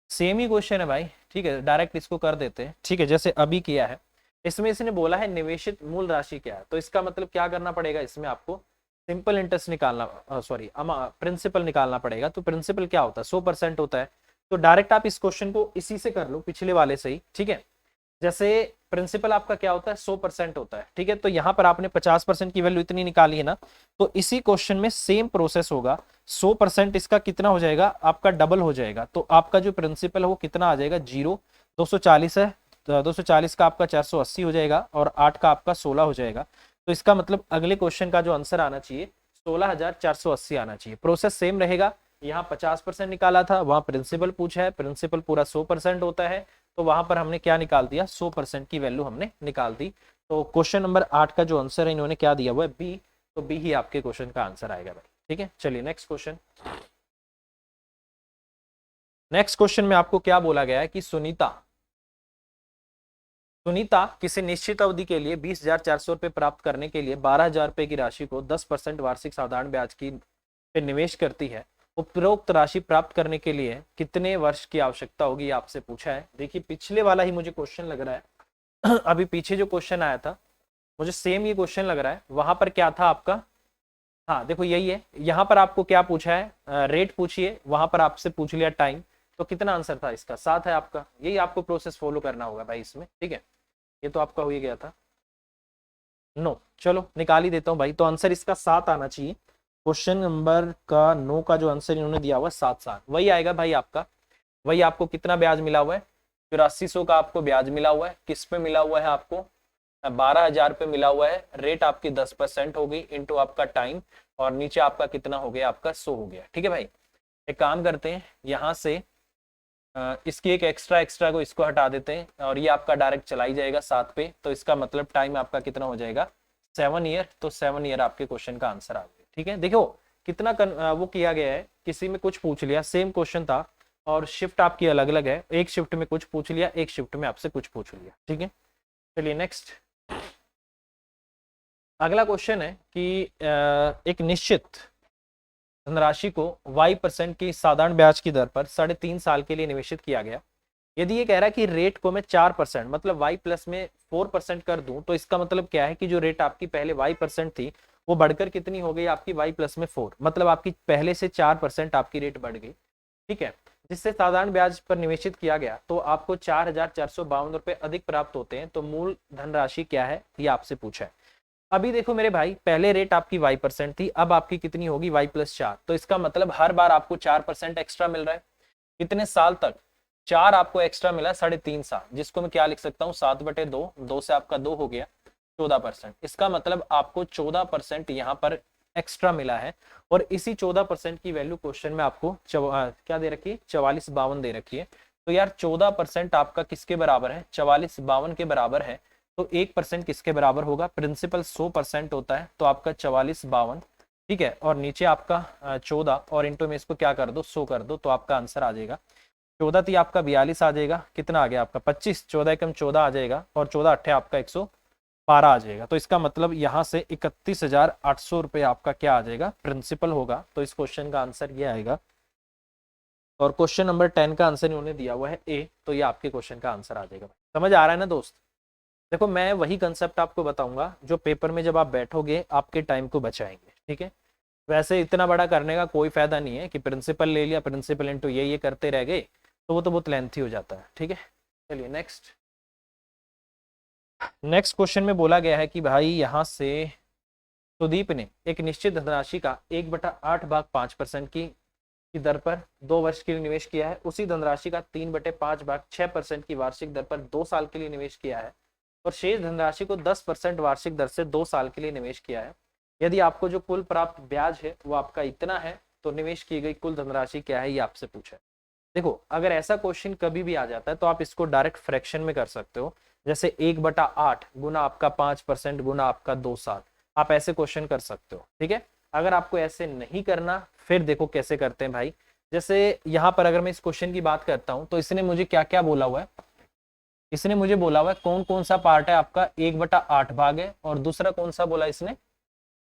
सेम ही क्वेश्चन है भाई। ठीक है, डायरेक्ट इसको कर देते हैं। ठीक है, जैसे अभी किया है, इसमें इसने बोला है निवेशित मूल राशि क्या है, तो इसका मतलब क्या करना पड़ेगा, इसमें आपको सिंपल इंटरेस्ट निकालना, सॉरी प्रिंसिपल निकालना पड़ेगा। तो प्रिंसिपल क्या होता है, 100% होता है। तो डायरेक्ट आप इस क्वेश्चन को इसी से कर लो, पिछले वाले से ही। ठीक है, जैसे प्रिंसिपल आपका क्या होता है, 100% होता है। ठीक है, तो यहाँ पर आपने 50% की वैल्यू इतनी निकाली है ना, तो इसी क्वेश्चन में सेम प्रोसेस होगा। 100% इसका कितना हो जाएगा, आपका डबल हो जाएगा। तो आपका जो प्रिंसिपल है वो कितना आ जाएगा, 0, 240 है, तो 240 का आपका 480 हो जाएगा, और 8 का आपका 16 हो जाएगा। तो इसका मतलब अगले क्वेश्चन का जो आंसर आना चाहिए 16,480 आना चाहिए। प्रोसेस सेम रहेगा, यहाँ 50% निकाला था, वहां प्रिंसिपल पूछा है, प्रिंसिपल पूरा 100% होता है, तो वहां पर हमने क्या निकाल दिया, 100% की वैल्यू हमने निकाल दी। तो क्वेश्चन नंबर 8 का जो आंसर है इन्होंने क्या दिया हुआ है, बी, तो बी ही आपके क्वेश्चन का आंसर आएगा भाई। ठीक है, चलिए नेक्स्ट क्वेश्चन। नेक्स्ट क्वेश्चन में आपको क्या बोला गया है कि सुनीता किसी निश्चित अवधि के लिए 20,400 रुपए प्राप्त करने के लिए 12,000 रुपए की राशि को 10% वार्षिक साधारण ब्याज की पे निवेश करती है। उपरोक्त राशि प्राप्त करने के लिए कितने वर्ष की आवश्यकता होगी, आपसे पूछा है। देखिए पिछले वाला ही मुझे क्वेश्चन लग रहा है अभी पीछे जो क्वेश्चन आया था मुझे सेम ये क्वेश्चन लग रहा है। वहां पर क्या था आपका, हाँ देखो यही है। यहाँ पर आपको क्या पूछा है, रेट पूछिए, वहां पर आपसे पूछ लिया टाइम। तो कितना आंसर था इसका, 7 है आपका। यही आपको प्रोसेस फॉलो करना होगा भाई इसमें। ठीक है, ये तो आपका हो ही गया था। नो, चलो निकाल ही देता हूँ भाई। तो आंसर इसका 7 आना चाहिए। क्वेश्चन नंबर का 9 का जो आंसर इन्होंने दिया हुआ है 7 वही आएगा भाई आपका। वही आपको कितना ब्याज मिला हुआ है, 8400 का आपको ब्याज मिला हुआ है। किस पे मिला हुआ है, आपको 12,000 पे मिला हुआ है। रेट आपकी 10% हो गई इंटू आपका टाइम, और नीचे आपका कितना हो गया, आपका 100 हो गया। ठीक है भाई, एक काम करते हैं यहाँ से इसकी एक एक्स्ट्रा को इसको हटा देते हैं, और ये आपका डायरेक्ट चला ही जाएगा 7 पे। तो इसका मतलब टाइम आपका कितना हो जाएगा, 7 ईयर। तो 7 ईयर आपके क्वेश्चन का आंसर आ गया। ठीक है, देखो कितना वो किया गया है। किसी में कुछ पूछ लिया, सेम क्वेश्चन था और शिफ्ट आपकी अलग अलग है। एक शिफ्ट में कुछ पूछ लिया, एक शिफ्ट में आपसे कुछ पूछ लिया। ठीक है, चलिए नेक्स्ट। अगला क्वेश्चन है कि एक निश्चित धनराशि को y% की साधारण ब्याज की दर पर 3.5 साल के लिए निवेशित किया गया। यदि ये कह रहा है कि रेट को मैं 4% मतलब y प्लस में 4% कर दूं, तो इसका मतलब क्या है कि जो रेट आपकी पहले y% थी वो बढ़कर कितनी हो गई आपकी y प्लस में 4, मतलब आपकी पहले से 4% आपकी रेट बढ़ गई। ठीक है, जिससे साधारण ब्याज पर निवेशित किया गया तो आपको 4,452 रुपए अधिक प्राप्त होते हैं। तो मूल धनराशि क्या है, ये आपसे पूछा है। अभी देखो मेरे भाई, पहले रेट आपकी y% थी, अब आपकी कितनी होगी y प्लस 4। तो इसका मतलब हर बार आपको 4% एक्स्ट्रा मिल रहा है। कितने साल तक, 4 आपको एक्स्ट्रा मिला, 3.5 साल, जिसको मैं क्या लिख सकता हूँ 7/2, 2 से आपका 2 हो गया, 14%। इसका मतलब आपको 14% यहाँ पर एक्स्ट्रा मिला है। और इसी 14% की वैल्यू क्वेश्चन में आपको क्या दे रखी है, 4452 दे रखी है। तो यार 14% आपका किसके बराबर है, 4452 के बराबर है। तो 1% किसके बराबर होगा, प्रिंसिपल 100% होता है, तो आपका 4452। ठीक है, और नीचे आपका 14 और इंटू में इसको क्या कर दो, 100 कर दो, तो आपका आंसर आ जाएगा 14 थी आपका 42 आ जाएगा। कितना आ गया आपका 25, 14 एकम 14 आ जाएगा, और 14 अट्ठे आपका 112 आ जाएगा। तो इसका मतलब यहाँ से 31,800 रुपये आपका क्या आ जाएगा, प्रिंसिपल होगा। तो इस क्वेश्चन का आंसर ये आएगा। और क्वेश्चन नंबर 10 का आंसर इन्होंने दिया हुआ है ए, तो ये आपके क्वेश्चन का आंसर आ जाएगा। समझ आ रहा है ना दोस्त, देखो मैं वही कंसेप्ट आपको बताऊंगा जो पेपर में जब आप बैठोगे आपके टाइम को बचाएंगे, ठीक है। वैसे इतना बड़ा करने का कोई फायदा नहीं है कि प्रिंसिपल ले लिया, प्रिंसिपल इंटू ये करते रह गए, तो वो तो बहुत लेंथी हो जाता है, ठीक है। चलिए नेक्स्ट। नेक्स्ट क्वेश्चन में बोला गया है कि भाई यहाँ से सुदीप ने एक निश्चित धनराशि का 1/8 भाग 5% की दर पर 2 वर्ष के लिए निवेश किया है। उसी धनराशि का 3/5 भाग 6% की वार्षिक दर पर 2 साल के लिए निवेश किया है और शेष धनराशि को 10% वार्षिक दर से 2 साल के लिए निवेश किया है। यदि आपको जो कुल प्राप्त ब्याज है वो आपका इतना है तो निवेश की गई कुल धनराशि क्या है, ये आपसे पूछा है। देखो अगर ऐसा क्वेश्चन कभी भी आ जाता है तो आप इसको डायरेक्ट फ्रैक्शन में कर सकते हो, जैसे 1/8 गुना आपका 5% गुना आपका 2 साल, आप ऐसे क्वेश्चन कर सकते हो, ठीक है। अगर आपको ऐसे नहीं करना फिर देखो कैसे करते हैं भाई। जैसे यहाँ पर अगर मैं इस क्वेश्चन की बात करता हूँ तो इसने मुझे क्या क्या बोला हुआ है, इसने मुझे बोला हुआ है कौन कौन सा पार्ट है आपका 1/8 भाग है और दूसरा कौन सा बोला इसने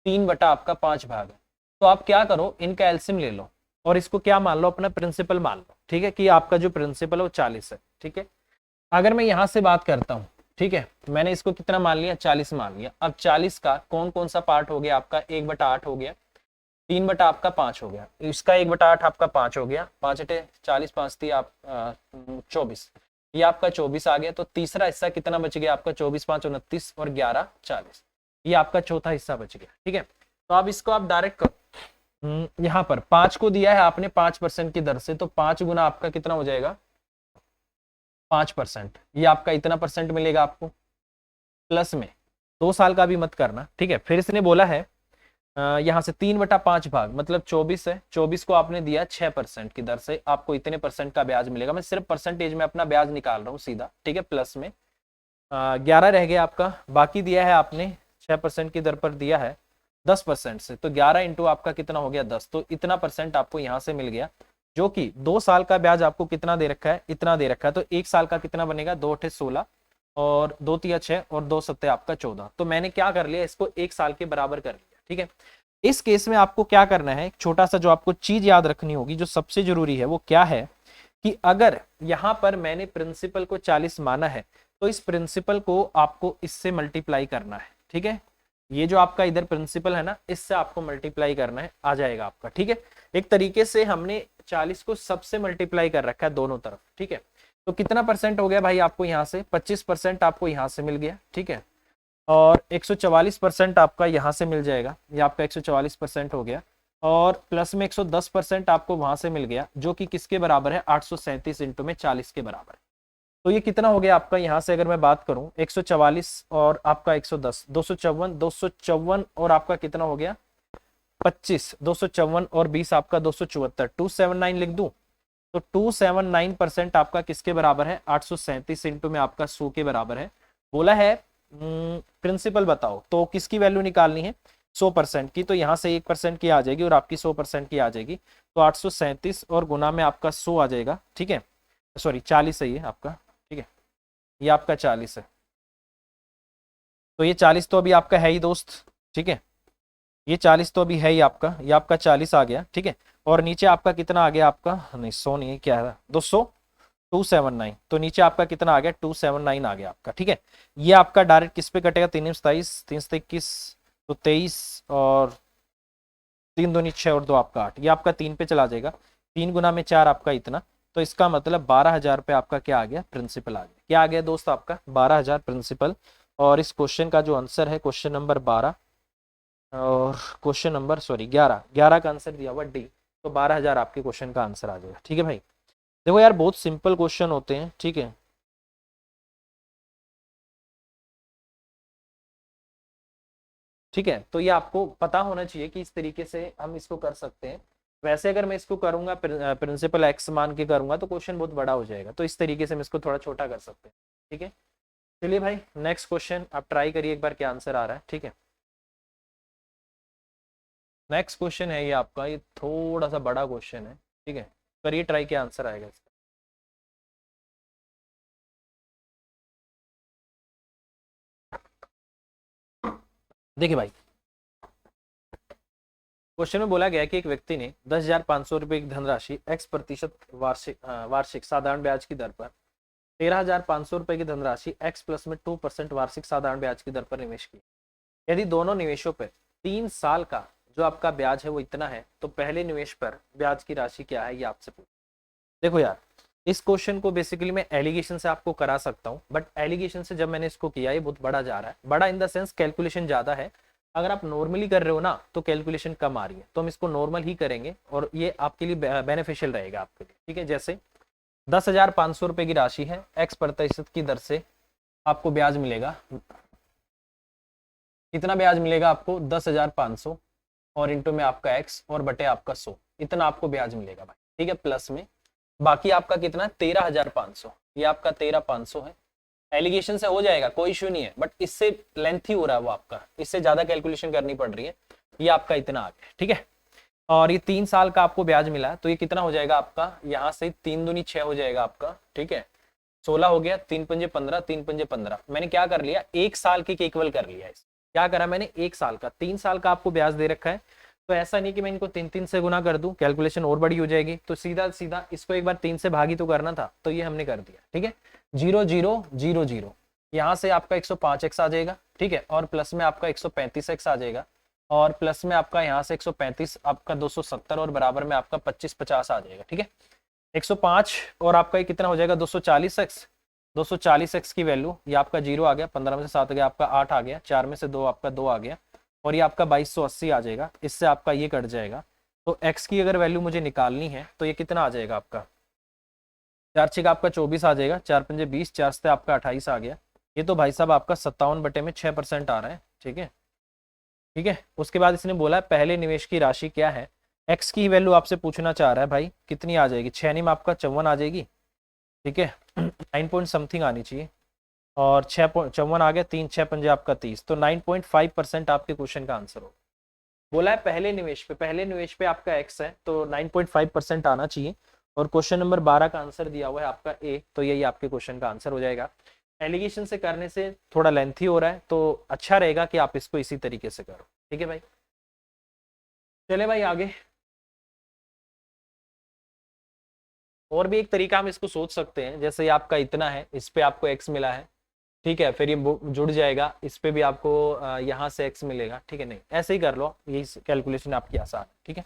3/5 भाग है। तो आप क्या करो इनका एलसीएम ले लो और इसको क्या मान लो, अपना प्रिंसिपल मान लो, ठीक है, कि आपका जो प्रिंसिपल है वो 40 है, ठीक है। अगर मैं यहां से बात करता हूं, ठीक है, मैंने इसको कितना मान लिया 40 मान लिया। अब 40 का कौन कौन सा पार्ट हो गया आपका 1/8 हो गया, 3/5 हो गया, इसका 1/8 आपका 5 हो गया, 5×40 5 आप 24, ये आपका 24 आ गया। तो तीसरा हिस्सा कितना बच गया आपका 24 5 29 और 11 40, ये आपका चौथा हिस्सा बच गया, ठीक है। तो अब इसको आप डायरेक्ट यहाँ पर 5 को दिया है आपने 5% की दर से, तो 5 गुना आपका कितना हो जाएगा 5%, ये आपका इतना परसेंट मिलेगा आपको प्लस में 2 साल का भी मत करना, ठीक है। फिर इसने बोला है यहाँ से 3/5 भाग मतलब 24 है, 24 को आपने दिया 6% की दर से, आपको इतने परसेंट का ब्याज मिलेगा। मैं सिर्फ परसेंटेज में अपना ब्याज निकाल रहा हूँ सीधा, ठीक है। प्लस में 11 रह गया आपका, बाकी दिया है आपने 6% की दर पर दिया है 10% से, तो 11 इंटू आपका कितना हो गया 10, तो इतना परसेंट आपको यहाँ से मिल गया, जो कि 2 साल का ब्याज आपको कितना दे रखा है, इतना दे रखा है। तो 1 साल का कितना बनेगा 2×8 = 16 और 2×3 = 6 और 2×7 आपका 14। तो मैंने क्या कर लिया इसको 1 साल के बराबर कर लिया, ठीक है। इस केस में आपको क्या करना है, एक छोटा सा जो आपको चीज याद रखनी होगी जो सबसे जरूरी है वो क्या है कि अगर यहां पर मैंने प्रिंसिपल को 40 माना है तो इस प्रिंसिपल को आपको इससे मल्टीप्लाई करना है, ठीक है। ये जो आपका इधर प्रिंसिपल है ना, इससे आपको मल्टीप्लाई करना है, आ जाएगा आपका, ठीक है। एक तरीके से हमने 40 को सबसे मल्टीप्लाई कर रखा है दोनों तरफ, ठीक है। तो कितना परसेंट हो गया भाई आपको यहाँ से 25% आपको यहाँ से मिल गया, ठीक है। और 144% आपका यहाँ से मिल जाएगा, ये आपका 144% हो गया और प्लस में 110% आपको वहां से मिल गया, जो कि किसके बराबर है 837 इंटू में 40 के बराबर है। तो ये कितना हो गया आपका यहाँ से अगर मैं बात करूं 144 और आपका 110 254 और आपका कितना हो गया 25, 254 और 20 आपका 274, 279 लिख दूं तो 279% आपका किसके बराबर है 837 इंटू में आपका 100 के बराबर है। बोला है प्रिंसिपल बताओ, तो किसकी वैल्यू निकालनी है 100% की, तो यहाँ से 1% की आ जाएगी और आपकी 100% की आ जाएगी, तो 837 और गुना में आपका 100 आ जाएगा, ठीक है। सॉरी 40 है ये आपका, ठीक है, ये आपका 40 है। तो ये 40 तो अभी आपका है ही दोस्त, ठीक है, ये 40 तो अभी है ही आपका, ये आपका 40 आ गया, ठीक है। और नीचे आपका कितना आ गया आपका, नहीं 100 नहीं है, क्या है 200 279, तो नीचे आपका कितना आ गया 279 आ गया आपका, ठीक है। ये आपका डायरेक्ट किस पे कटेगा 327 321 तो 23 और 3 दूनी 6 और 2 आपका 8, ये आपका 3 पे चला जाएगा, 3 गुना में 4 आपका इतना, तो इसका मतलब 12,000 पे आपका क्या आ गया प्रिंसिपल आ गया। क्या आ गया दोस्त आपका 12,000 प्रिंसिपल। और इस क्वेश्चन का जो आंसर है क्वेश्चन नंबर 12 और क्वेश्चन नंबर सॉरी 11 का आंसर दिया हुआ डी, तो 12,000 आपके क्वेश्चन का आंसर आ जाएगा, ठीक है भाई। देखो यार बहुत सिंपल क्वेश्चन होते हैं, ठीक है। ठीक है, तो ये आपको पता होना चाहिए कि इस तरीके से हम इसको कर सकते हैं। वैसे अगर मैं इसको करूंगा प्रिंसिपल एक्स मान के करूंगा तो क्वेश्चन बहुत बड़ा हो जाएगा, तो इस तरीके से हम इसको थोड़ा छोटा कर सकते हैं, ठीक है। चलिए भाई नेक्स्ट क्वेश्चन आप ट्राई करिए एक बार क्या आंसर आ रहा है, ठीक है। नेक्स्ट क्वेश्चन है ये आपका, ये थोड़ा सा बड़ा क्वेश्चन है, ठीक है, करिए ट्राई क्या आंसर आएगा इसका। देखिए भाई क्वेश्चन में बोला गया कि एक व्यक्ति ने 10,500 रुपए की धनराशि x% वार्षिक वार्षिक साधारण ब्याज की दर पर 13,500 रुपए की धनराशि x प्लस में 2% वार्षिक साधारण ब्याज की दर पर निवेश की। यदि दोनों निवेशों पर 3 साल का जो आपका ब्याज है वो इतना है, तो पहले निवेश पर ब्याज की राशि क्या है, ये आपसे पूछ। देखो यार, इस क्वेश्चन को बेसिकली मैं एलिगेशन से आपको करा सकता हूँ, बट एलिगेशन से जब मैंने इसको किया, ये बहुत बड़ा जा रहा है। बड़ा इन द सेंस कैलकुलेशन ज्यादा है। अगर आप नॉर्मली कर रहे हो ना, तो कैलकुलेशन कम आ रही है, तो हम इसको नॉर्मल ही करेंगे और ये आपके लिए बेनिफिशियल रहेगा आपके लिए। ठीक है, जैसे 10,500 रुपए की राशि है, x% की दर से आपको ब्याज मिलेगा। कितना ब्याज मिलेगा आपको? 10,500 और इंटू में आपका x और बटे आपका 100, इतना आपको ब्याज मिलेगा भाई। ठीक है, प्लस में बाकी आपका कितना? 13,500। ये आपका 13,500 है। एलिगेशन से हो जाएगा, कोई इश्यू नहीं है, बट इससे लेंथी हो रहा है वो आपका, इससे ज्यादा कैलकुलेशन करनी पड़ रही है। ये आपका इतना आ गया। ठीक है, और ये 3 साल का आपको ब्याज मिला है, तो ये कितना हो जाएगा आपका? यहाँ से 3 दूनी 6 हो जाएगा आपका। ठीक है, 16 हो गया, 3 पंजे 15, 3 पंजे 15। मैंने क्या कर लिया? 1 साल के इक्वल कर लिया। क्या करा मैंने? 1 साल का। 3 साल का आपको ब्याज दे रखा है, तो ऐसा नहीं कि मैं इनको 3 से गुना कर दूं, कैलकुलेशन और बड़ी हो जाएगी। तो सीधा सीधा इसको एक बार 3 से भागी तो करना था, तो ये हमने कर दिया। ठीक है, 0 0 0 0, यहाँ से आपका 105x आ जाएगा। ठीक है, और प्लस में आपका 135x आ जाएगा, और प्लस में आपका यहाँ से 135 आपका 270 और बराबर में आपका 25 आ जाएगा। ठीक है, 105 और आपका कितना हो जाएगा? 240x। 240x की वैल्यू, ये आपका 0 आ गया, 15 में से 7 गया, आपका 8 आ गया, 4 में से 2 आपका 2 आ गया, और ये आपका 2280 आ जाएगा। इससे आपका ये कट जाएगा। तो x की अगर वैल्यू मुझे निकालनी है, तो ये कितना आ जाएगा आपका? 4 6 का आपका 24 आ जाएगा, 4 पंजे 20, 4 से आपका 28 आ गया। ये तो भाई साहब आपका 57/6% आ रहा है। ठीक है, ठीक है। उसके बाद इसने बोला पहले निवेश की राशि क्या है, एक्स की वैल्यू आपसे पूछना चाह रहा है भाई, कितनी आ जाएगी? 6 में आपका 54 आ जाएगी। ठीक है, 9 पॉइंट समथिंग आनी चाहिए, और 54 आ गया, 3 6 पंजे आपका 30, तो 9.5% आपके क्वेश्चन का आंसर होगा। बोला है पहले निवेश पे आपका एक्स है, तो 9.5% आना चाहिए, और क्वेश्चन नंबर 12 का आंसर दिया हुआ है आपका ए, तो यही आपके क्वेश्चन का आंसर हो जाएगा। एलिगेशन से करने से थोड़ा लेंथी हो रहा है, तो अच्छा रहेगा कि आप इसको इसी तरीके से करो। ठीक है भाई, चले भाई आगे। और भी एक तरीका हम इसको सोच सकते हैं, जैसे ये आपका इतना है, इस पे आपको एक्स मिला है। ठीक है, फिर ये जुड़ जाएगा, इस पे भी आपको यहाँ से एक्स मिलेगा। ठीक है, नहीं ऐसे ही कर लो, यही कैलकुलेशन आपकी आसान है। ठीक है,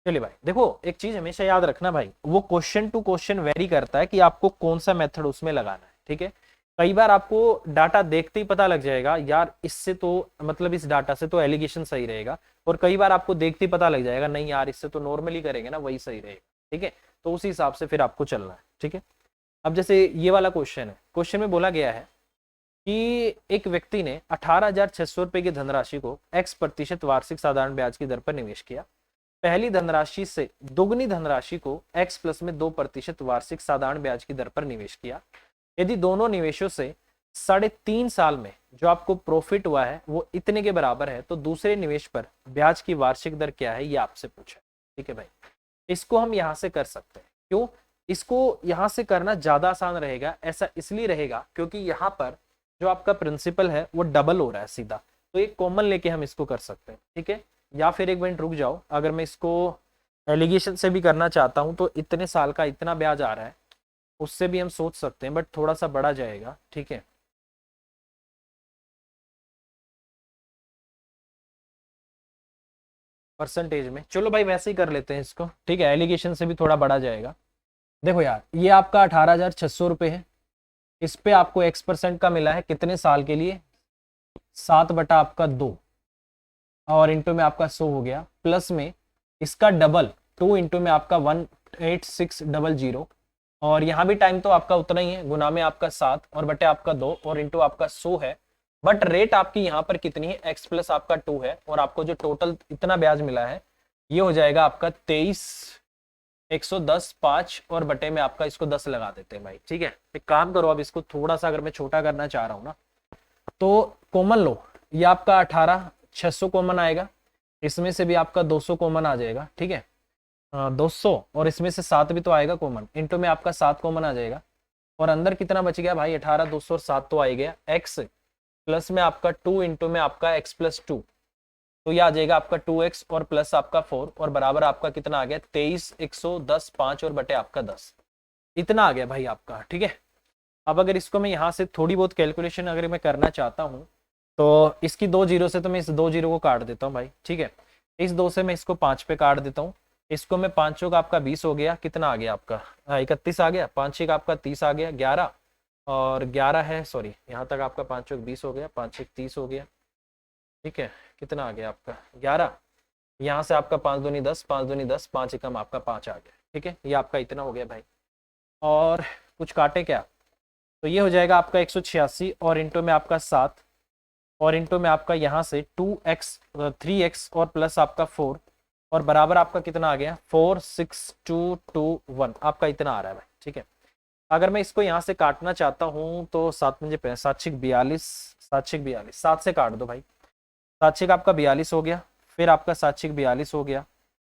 चलिए भाई, देखो एक चीज हमेशा याद रखना भाई, वो क्वेश्चन टू क्वेश्चन वेरी करता है कि आपको कौन सा मेथड उसमें लगाना है। ठीक है, कई बार आपको डाटा देखते ही पता लग जाएगा यार, इससे तो मतलब इस डाटा से तो एलिगेशन सही रहेगा, और कई बार आपको देखते ही पता लग जाएगा नहीं यार, इससे तो नॉर्मली करेंगे ना वही सही रहेगा। ठीक है, तो उसी हिसाब से फिर आपको चलना है। ठीक है, अब जैसे ये वाला क्वेश्चन है, क्वेश्चन में बोला गया है कि एक व्यक्ति ने 18,600 रुपए की धनराशि को x% वार्षिक साधारण ब्याज की दर पर निवेश किया। पहली धनराशि से दोगुनी धनराशि को x प्लस में 2% वार्षिक साधारण ब्याज की दर पर निवेश किया। यदि दोनों निवेशों से 3.5 साल में जो आपको प्रॉफिट हुआ है वो इतने के बराबर है, तो दूसरे निवेश पर ब्याज की वार्षिक दर क्या है, ये आपसे पूछा। ठीक है भाई, इसको हम यहां से कर सकते हैं। क्यों? इसको यहां से करना ज्यादा आसान रहेगा। ऐसा इसलिए रहेगा क्योंकि यहाँ पर जो आपका प्रिंसिपल है वो डबल हो रहा है सीधा, तो एक कॉमन लेके हम इसको कर सकते हैं। ठीक है, या फिर एक मिनट रुक जाओ, अगर मैं इसको एलिगेशन से भी करना चाहता हूं, तो इतने साल का इतना ब्याज आ रहा है, उससे भी हम सोच सकते हैं, बट थोड़ा सा बड़ा जाएगा। ठीक है, परसेंटेज में चलो भाई वैसे ही कर लेते हैं इसको। ठीक है, एलिगेशन से भी थोड़ा बड़ा जाएगा। देखो यार, ये आपका 18,600 रुपये है, इस पे आपको x% का मिला है कितने साल के लिए? 7 बटा आपका 2, और इंटू में आपका 100 हो गया, प्लस में इसका डबल 2 इंटू में आपका 18600, और यहाँ भी टाइम तो आपका उतना ही है, गुना में आपका 7 और बटे आपका 2 और इंटू आपका 100 है। बट रेट आपकी यहाँ पर कितनी है? x प्लस आपका 2 है, और आपको जो टोटल इतना ब्याज मिला है ये हो जाएगा आपका 23,110 5, और बटे में आपका इसको 10 लगा देते हैं भाई। ठीक है, एक काम करो, अब इसको थोड़ा सा अगर मैं छोटा करना चाह रहा हूँ ना, तो कॉमन लो, ये आपका 18,600 कॉमन आएगा, इसमें से भी आपका 200 कॉमन आ जाएगा। ठीक है, 200, और इसमें से 7 भी तो आएगा कॉमन, इंटू में आपका 7 कॉमन आ जाएगा, और अंदर कितना बच गया भाई? 18, 200 और 7 तो आ ही गया। x प्लस में आपका 2 इंटू में आपका x प्लस 2, तो ये आ जाएगा आपका 2x और प्लस आपका 4, और बराबर आपका कितना आ गया? 23,110 5 और बटे आपका 10, इतना आ गया भाई आपका। ठीक है, अब अगर इसको मैं यहाँ से थोड़ी बहुत कैलकुलेशन अगर मैं करना चाहता हूँ तो इसकी 2 जीरो से तो मैं इस 2 जीरो को काट देता हूँ भाई, ठीक है। इस 2 से मैं इसको 5 पे काट देता हूँ। इसको मैं 5 का आपका 20 हो गया, कितना आ गया आपका 31 आ गया, 5 का आपका 30 आ गया, 11 और 11 है, सॉरी यहाँ तक आपका 5 20 हो गया, 5 30 हो गया, ठीक है। कितना आ गया आपका 11, यहाँ से आपका 5 दूनी 10, 5 दूनी 10, 5 एकम आपका 5 आ गया, ठीक है। ये आपका इतना हो गया भाई। और कुछ काटे क्या, तो ये हो जाएगा आपका 186 और इंटू में आपका 7 और इंटू में आपका यहाँ से 2x 3x और प्लस आपका 4 और बराबर आपका कितना आ गया 46221 आपका इतना आ रहा है भाई, ठीक है। अगर मैं इसको यहाँ से काटना चाहता हूँ तो 7 मुझे 742 742 7 से काट दो भाई, 7 आपका 42 हो गया, फिर आपका 7 42 हो गया,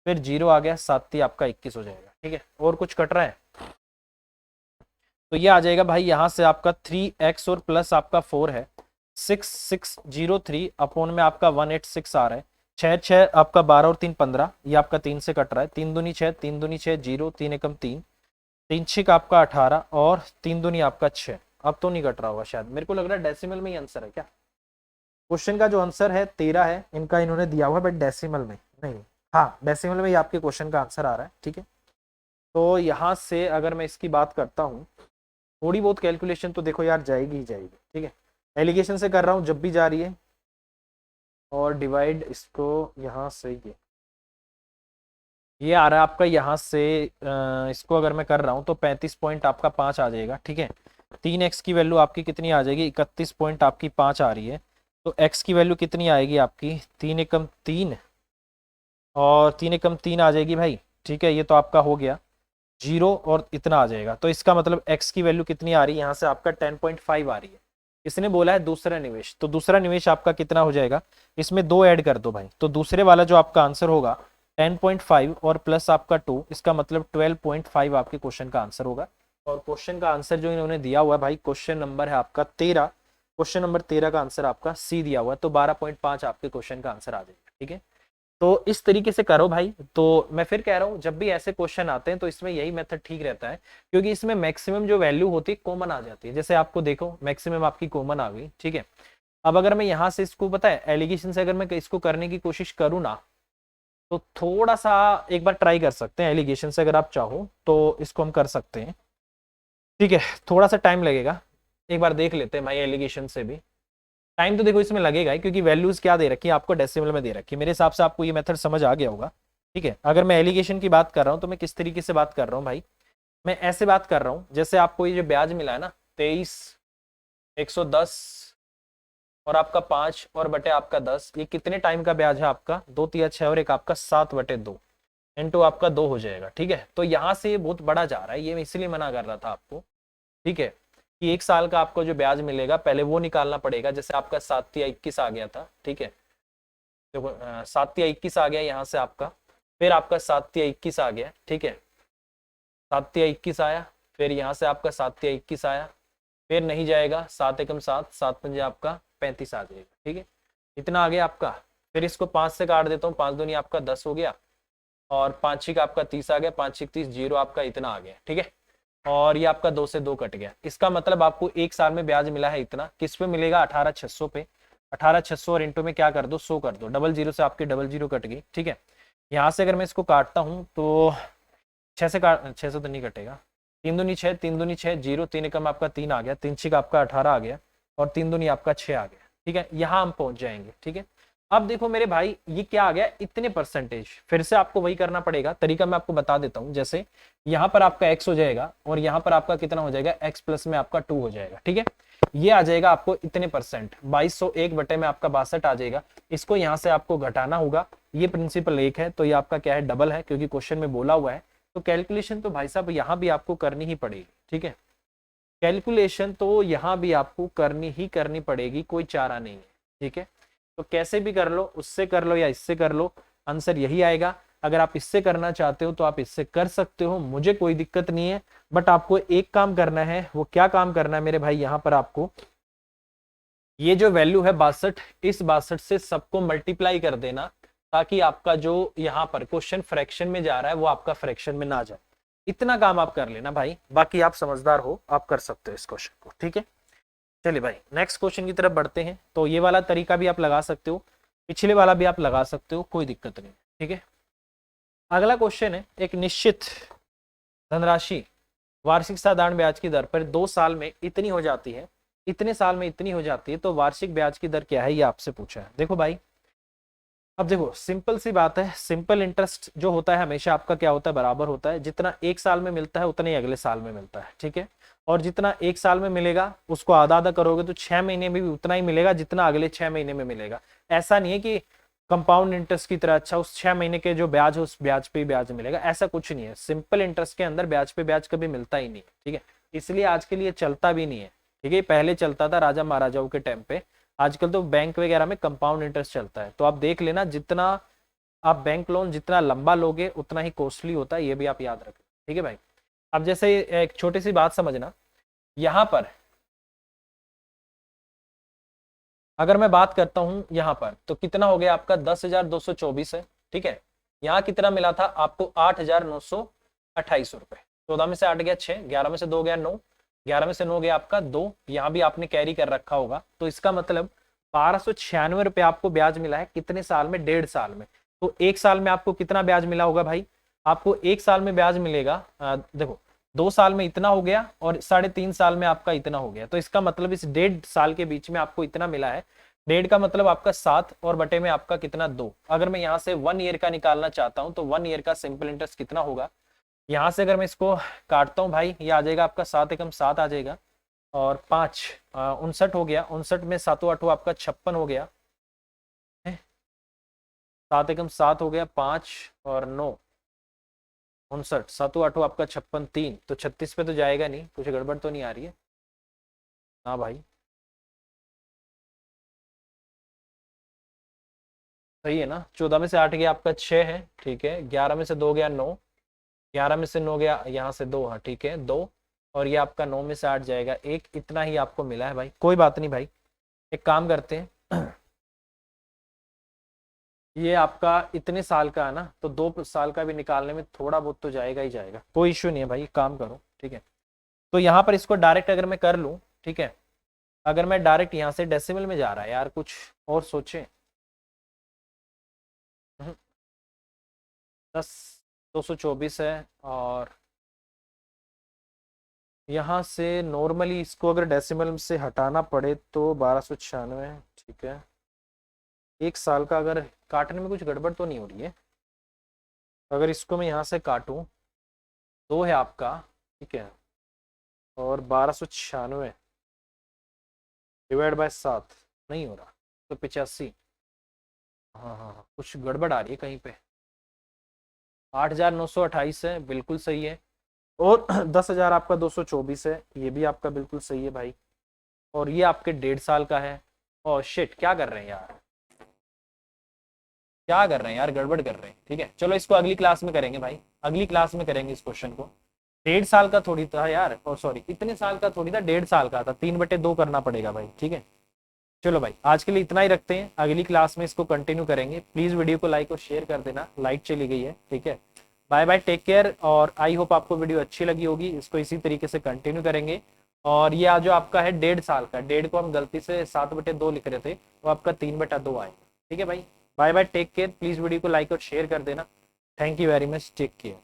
फिर 0 आ गया, 7 आपका 21 हो जाएगा, ठीक है। और कुछ कट रहा है तो ये आ जाएगा भाई यहाँ से आपका 3x और प्लस आपका 4 है 6603 अपॉन में आपका 186 आ रहा है, 6 आपका 12 और 3 15, ये आपका 3 से कट रहा है, 3 दूनी 6, 3 दूनी 6, 0 3 एकम 3, 3 6 आपका 18 और 3 दूनी आपका 6। अब तो नहीं कट रहा होगा शायद, मेरे को लग रहा है डेसिमल में ही आंसर है क्या। क्वेश्चन का जो आंसर है 13 है इनका इन्होंने दिया हुआ, बट डेसिमल में नहीं, हाँ डेसिमल में ही आपके क्वेश्चन का आंसर आ रहा है, ठीक है। तो यहाँ से अगर मैं इसकी बात करता हूँ, थोड़ी बहुत कैलकुलेशन तो देखो यार जाएगी ही जाएगी, ठीक है। एलिगेशन से कर रहा हूँ जब भी जा रही है, और डिवाइड इसको यहाँ से ये आ रहा है आपका यहाँ से इसको अगर मैं कर रहा हूँ तो 35 पॉइंट आपका 5 आ जाएगा, ठीक है। 3x की वैल्यू आपकी कितनी आ जाएगी 31 पॉइंट आपकी 5 आ रही है, तो x की वैल्यू कितनी आएगी आपकी 3 एकम 3 और 3 एकम 3 आ जाएगी भाई, ठीक है। ये तो आपका हो गया 0 और इतना आ जाएगा, तो इसका मतलब x की वैल्यू कितनी आ रही है यहाँ से आपका 10.5 आ रही है। इसने बोला है दूसरा निवेश, तो दूसरा निवेश आपका कितना हो जाएगा, इसमें 2 ऐड कर दो भाई, तो दूसरे वाला जो आपका आंसर होगा 10.5 और प्लस आपका 2, इसका मतलब 12.5 आपके क्वेश्चन का आंसर होगा। और क्वेश्चन का आंसर जो इन्होंने दिया हुआ है भाई, क्वेश्चन नंबर है आपका 13, क्वेश्चन नंबर 13 का आंसर आपका सी दिया हुआ है, तो 12.5 आपके क्वेश्चन का आंसर आ जाएगा, ठीक है। तो इस तरीके से करो भाई। तो मैं फिर कह रहा हूँ जब भी ऐसे क्वेश्चन आते हैं तो इसमें यही मेथड ठीक रहता है, क्योंकि इसमें मैक्सिमम जो वैल्यू होती है कॉमन आ जाती है। जैसे आपको देखो मैक्सिमम आपकी कॉमन आ गई, ठीक है। अब अगर मैं यहाँ से इसको पता है एलिगेशन से अगर मैं इसको करने की कोशिश करूँ ना, तो थोड़ा सा एक बार ट्राई कर सकते हैं एलिगेशन से, अगर आप चाहो तो इसको हम कर सकते हैं, ठीक है। थोड़ा सा टाइम लगेगा, एक बार देख लेते हैं भाई एलिगेशन से भी। टाइम तो देखो इसमें लगेगा ही, क्योंकि वैल्यूज क्या दे रखी है आपको डेसिमल में दे रखी है। मेरे हिसाब से आपको ये मेथड समझ आ गया होगा, ठीक है। अगर मैं एलिगेशन की बात कर रहा हूँ तो मैं किस तरीके से बात कर रहा हूँ भाई, मैं ऐसे बात कर रहा हूँ जैसे आपको ये जो ब्याज मिला है ना 23 110 और आपका 5 और बटे आपका 10, ये कितने टाइम का ब्याज है आपका 2 3 6 और एक आपका 7/2 इंटू आपका 2 हो जाएगा, ठीक है। तो यहाँ से ये बहुत बड़ा जा रहा है, ये मैं इसलिए मना कर रहा था आपको, ठीक है, कि 1 साल का आपको जो ब्याज मिलेगा पहले वो निकालना पड़ेगा। जैसे आपका 7 या 21 आ गया था, ठीक है, देखो 7 या 21 आ गया यहाँ से आपका, फिर आपका 7 या 21 आ गया, ठीक है, 7 या 21 आया, फिर यहाँ से आपका 7 या 21 आया, फिर नहीं जाएगा 7 एकम 7, 7 पंजे आपका 35 आ जाएगा, ठीक है, इतना आ गया आपका। फिर इसको 5 से काट देता हूँ, 5 दूनी आपका 10 हो गया और 5 6 आपका 30 आ गया, 5 6 30, 0 आपका इतना आ गया, ठीक है। और ये आपका 2 से 2 कट गया, इसका मतलब आपको 1 साल में ब्याज मिला है इतना, किस पे मिलेगा 18,600 पे, 18,600 और इंटू में क्या कर दो 100 कर दो, डबल जीरो से आपकी डबल जीरो कट गई, ठीक है। यहाँ से अगर मैं इसको काटता हूँ तो 6 से काट 6 से तो नहीं कटेगा, 3 दूनी 6, 3 दूनी 6, 0 3 एकम आपका 3 आ गया, 3 6 आपका 18 आ गया और 3 दूनी आपका 6 आ गया, ठीक है। यहाँ हम पहुंच जाएंगे, ठीक है। अब देखो मेरे भाई ये क्या आ गया इतने परसेंटेज, फिर से आपको वही करना पड़ेगा, तरीका मैं आपको बता देता हूँ। जैसे यहाँ पर आपका x हो जाएगा और यहाँ पर आपका कितना हो जाएगा x प्लस में आपका 2 हो जाएगा, ठीक है। ये आ जाएगा आपको इतने परसेंट, 2201 बटे में आपका 62 आ जाएगा। इसको यहाँ से आपको घटाना होगा, ये प्रिंसिपल 1 है तो ये आपका क्या है डबल है, क्योंकि क्वेश्चन में बोला हुआ है। तो कैलकुलेशन तो भाई साहब यहाँ भी आपको करनी ही पड़ेगी, ठीक है। कैलकुलेशन तो यहाँ भी आपको करनी ही करनी पड़ेगी, कोई चारा नहीं है, ठीक है। तो कैसे भी कर लो, उससे कर लो या इससे कर लो, आंसर यही आएगा। अगर आप इससे करना चाहते हो तो आप इससे कर सकते हो, मुझे कोई दिक्कत नहीं है। बट आपको एक काम करना है, वो क्या काम करना है मेरे भाई, यहाँ पर आपको ये जो वैल्यू है 62, इस 62 से सबको मल्टीप्लाई कर देना, ताकि आपका जो यहाँ पर क्वेश्चन फ्रैक्शन में जा रहा है वो आपका फ्रैक्शन में ना जाए। इतना काम आप कर लेना भाई, बाकी आप समझदार हो, आप कर सकते हो इस क्वेश्चन को, ठीक है। चलिए भाई नेक्स्ट क्वेश्चन की तरफ बढ़ते हैं। तो ये वाला तरीका भी आप लगा सकते हो, पिछले वाला भी आप लगा सकते हो, कोई दिक्कत नहीं, ठीक है। अगला क्वेश्चन है, एक निश्चित धनराशि वार्षिक साधारण ब्याज की दर पर 2 साल में इतनी हो जाती है, इतने साल में इतनी हो जाती है, तो वार्षिक ब्याज की दर क्या है, ये आपसे पूछा है। देखो भाई, अब देखो सिंपल सी बात है, सिंपल इंटरेस्ट जो होता है हमेशा आपका क्या होता है, बराबर होता है। जितना एक साल में मिलता है उतना ही अगले साल में मिलता है, ठीक है। और जितना एक साल में मिलेगा उसको आधा आधा करोगे तो 6 महीने में भी उतना ही मिलेगा जितना अगले 6 महीने में मिलेगा। ऐसा नहीं है कि कंपाउंड इंटरेस्ट की तरह अच्छा उस 6 महीने के जो ब्याज है उस ब्याज पे ही ब्याज मिलेगा, ऐसा कुछ नहीं है। सिंपल इंटरेस्ट के अंदर ब्याज पे ब्याज कभी मिलता ही नहीं है, ठीक है। इसलिए आज के लिए चलता भी नहीं है, ठीक है। पहले चलता था राजा महाराजाओं के टाइम पे, आजकल तो बैंक वगैरह में कंपाउंड इंटरेस्ट चलता है। तो आप देख लेना, जितना आप बैंक लोन जितना लंबा लोगे उतना ही कॉस्टली होता है, ये भी आप याद रखें, ठीक है भाई। अब जैसे एक छोटी सी बात समझना, यहाँ पर अगर मैं बात करता हूं यहाँ पर, तो कितना हो गया आपका 10,224 है, ठीक है। यहाँ कितना मिला था आपको 8,928 रुपए। 14 में से 8 गया 6, 11 में से 2 गया 9, 11 में से 9 गया आपका 2, यहाँ भी आपने कैरी कर रखा होगा। तो इसका मतलब 1296 रुपए आपको ब्याज मिला है, कितने साल में, 1.5 साल में। तो एक साल में आपको कितना ब्याज मिला होगा भाई, आपको एक साल में ब्याज मिलेगा, देखो 2 साल में इतना हो गया और 3.5 साल में आपका इतना हो गया। तो इसका मतलब इस 1.5 साल के बीच में आपको इतना मिला है। 1.5 का मतलब आपका 7 और बटे में आपका कितना 2। अगर मैं यहाँ से 1 ईयर का निकालना चाहता हूँ तो 1 ईयर का सिंपल इंटरेस्ट कितना होगा, यहाँ से अगर मैं इसको काटता हूँ भाई, ये आ जाएगा आपका 7 एकम 7 आ जाएगा, और 5 59 हो गया, 59 में 7 8 आपका 56 हो गया, 7 एकम 7 हो गया, 5 और 9 59, 7 8 आपका 56 3, तो 36 पे तो जाएगा नहीं, कुछ गड़बड़ तो नहीं आ रही है, हाँ भाई सही है ना। 14 में से 8 गया आपका 6 है, ठीक है। 11 में से 2 गया 9, 11 में से 9 गया यहाँ से 2, हाँ ठीक है 2, और ये आपका 9 में से 8 जाएगा 1, इतना ही आपको मिला है भाई। कोई बात नहीं भाई, एक काम करते हैं ये आपका इतने साल का है ना, तो 2 साल का भी निकालने में थोड़ा बहुत तो जाएगा ही जाएगा, कोई इश्यू नहीं है भाई, काम करो, ठीक है। तो यहाँ पर इसको डायरेक्ट अगर मैं कर लूँ, ठीक है, अगर मैं डायरेक्ट यहाँ से डेसिमल में जा रहा है यार, कुछ और सोचें। 10,224 है, और यहाँ से नॉर्मली इसको अगर डेसिमल से हटाना पड़े तो 1296, ठीक है। एक साल का अगर काटने में कुछ गड़बड़ तो नहीं हो रही है, अगर इसको मैं यहाँ से काटूँ, 2 है आपका, ठीक है, और 1296 डिवाइड बाय 7 नहीं हो रहा, तो 85, हाँ हाँ हाँ कुछ गड़बड़ आ रही है कहीं पे। 8,928 है, बिल्कुल सही है, और 10,000 आपका 224 है, ये भी आपका बिल्कुल सही है भाई, और ये आपके 1.5 साल का है। और शिट, क्या कर रहे हैं यार, क्या कर रहे हैं यार, गड़बड़ कर रहे हैं, ठीक है। चलो इसको अगली क्लास में करेंगे भाई, अगली क्लास में करेंगे इस क्वेश्चन को। 1.5 साल का थोड़ी था यार, और सॉरी इतने साल का थोड़ी था, 1.5 साल का था, 3/2 करना पड़ेगा भाई, ठीक है। चलो भाई आज के लिए इतना ही रखते हैं, अगली क्लास में इसको कंटिन्यू करेंगे। प्लीज वीडियो को लाइक और शेयर कर देना, लाइट चली गई है, ठीक है। बाय बाय, टेक केयर, और आई होप आपको वीडियो अच्छी लगी होगी, इसको इसी तरीके से कंटिन्यू करेंगे। और ये आज जो आपका है 1.5 साल का, 1.5 को हम गलती से 7/2 लिख रहे थे, तो आपका 3/2 आएगा, ठीक है भाई। Bye bye, take care, please video को लाइक और शेयर कर देना। Thank you very much, take care.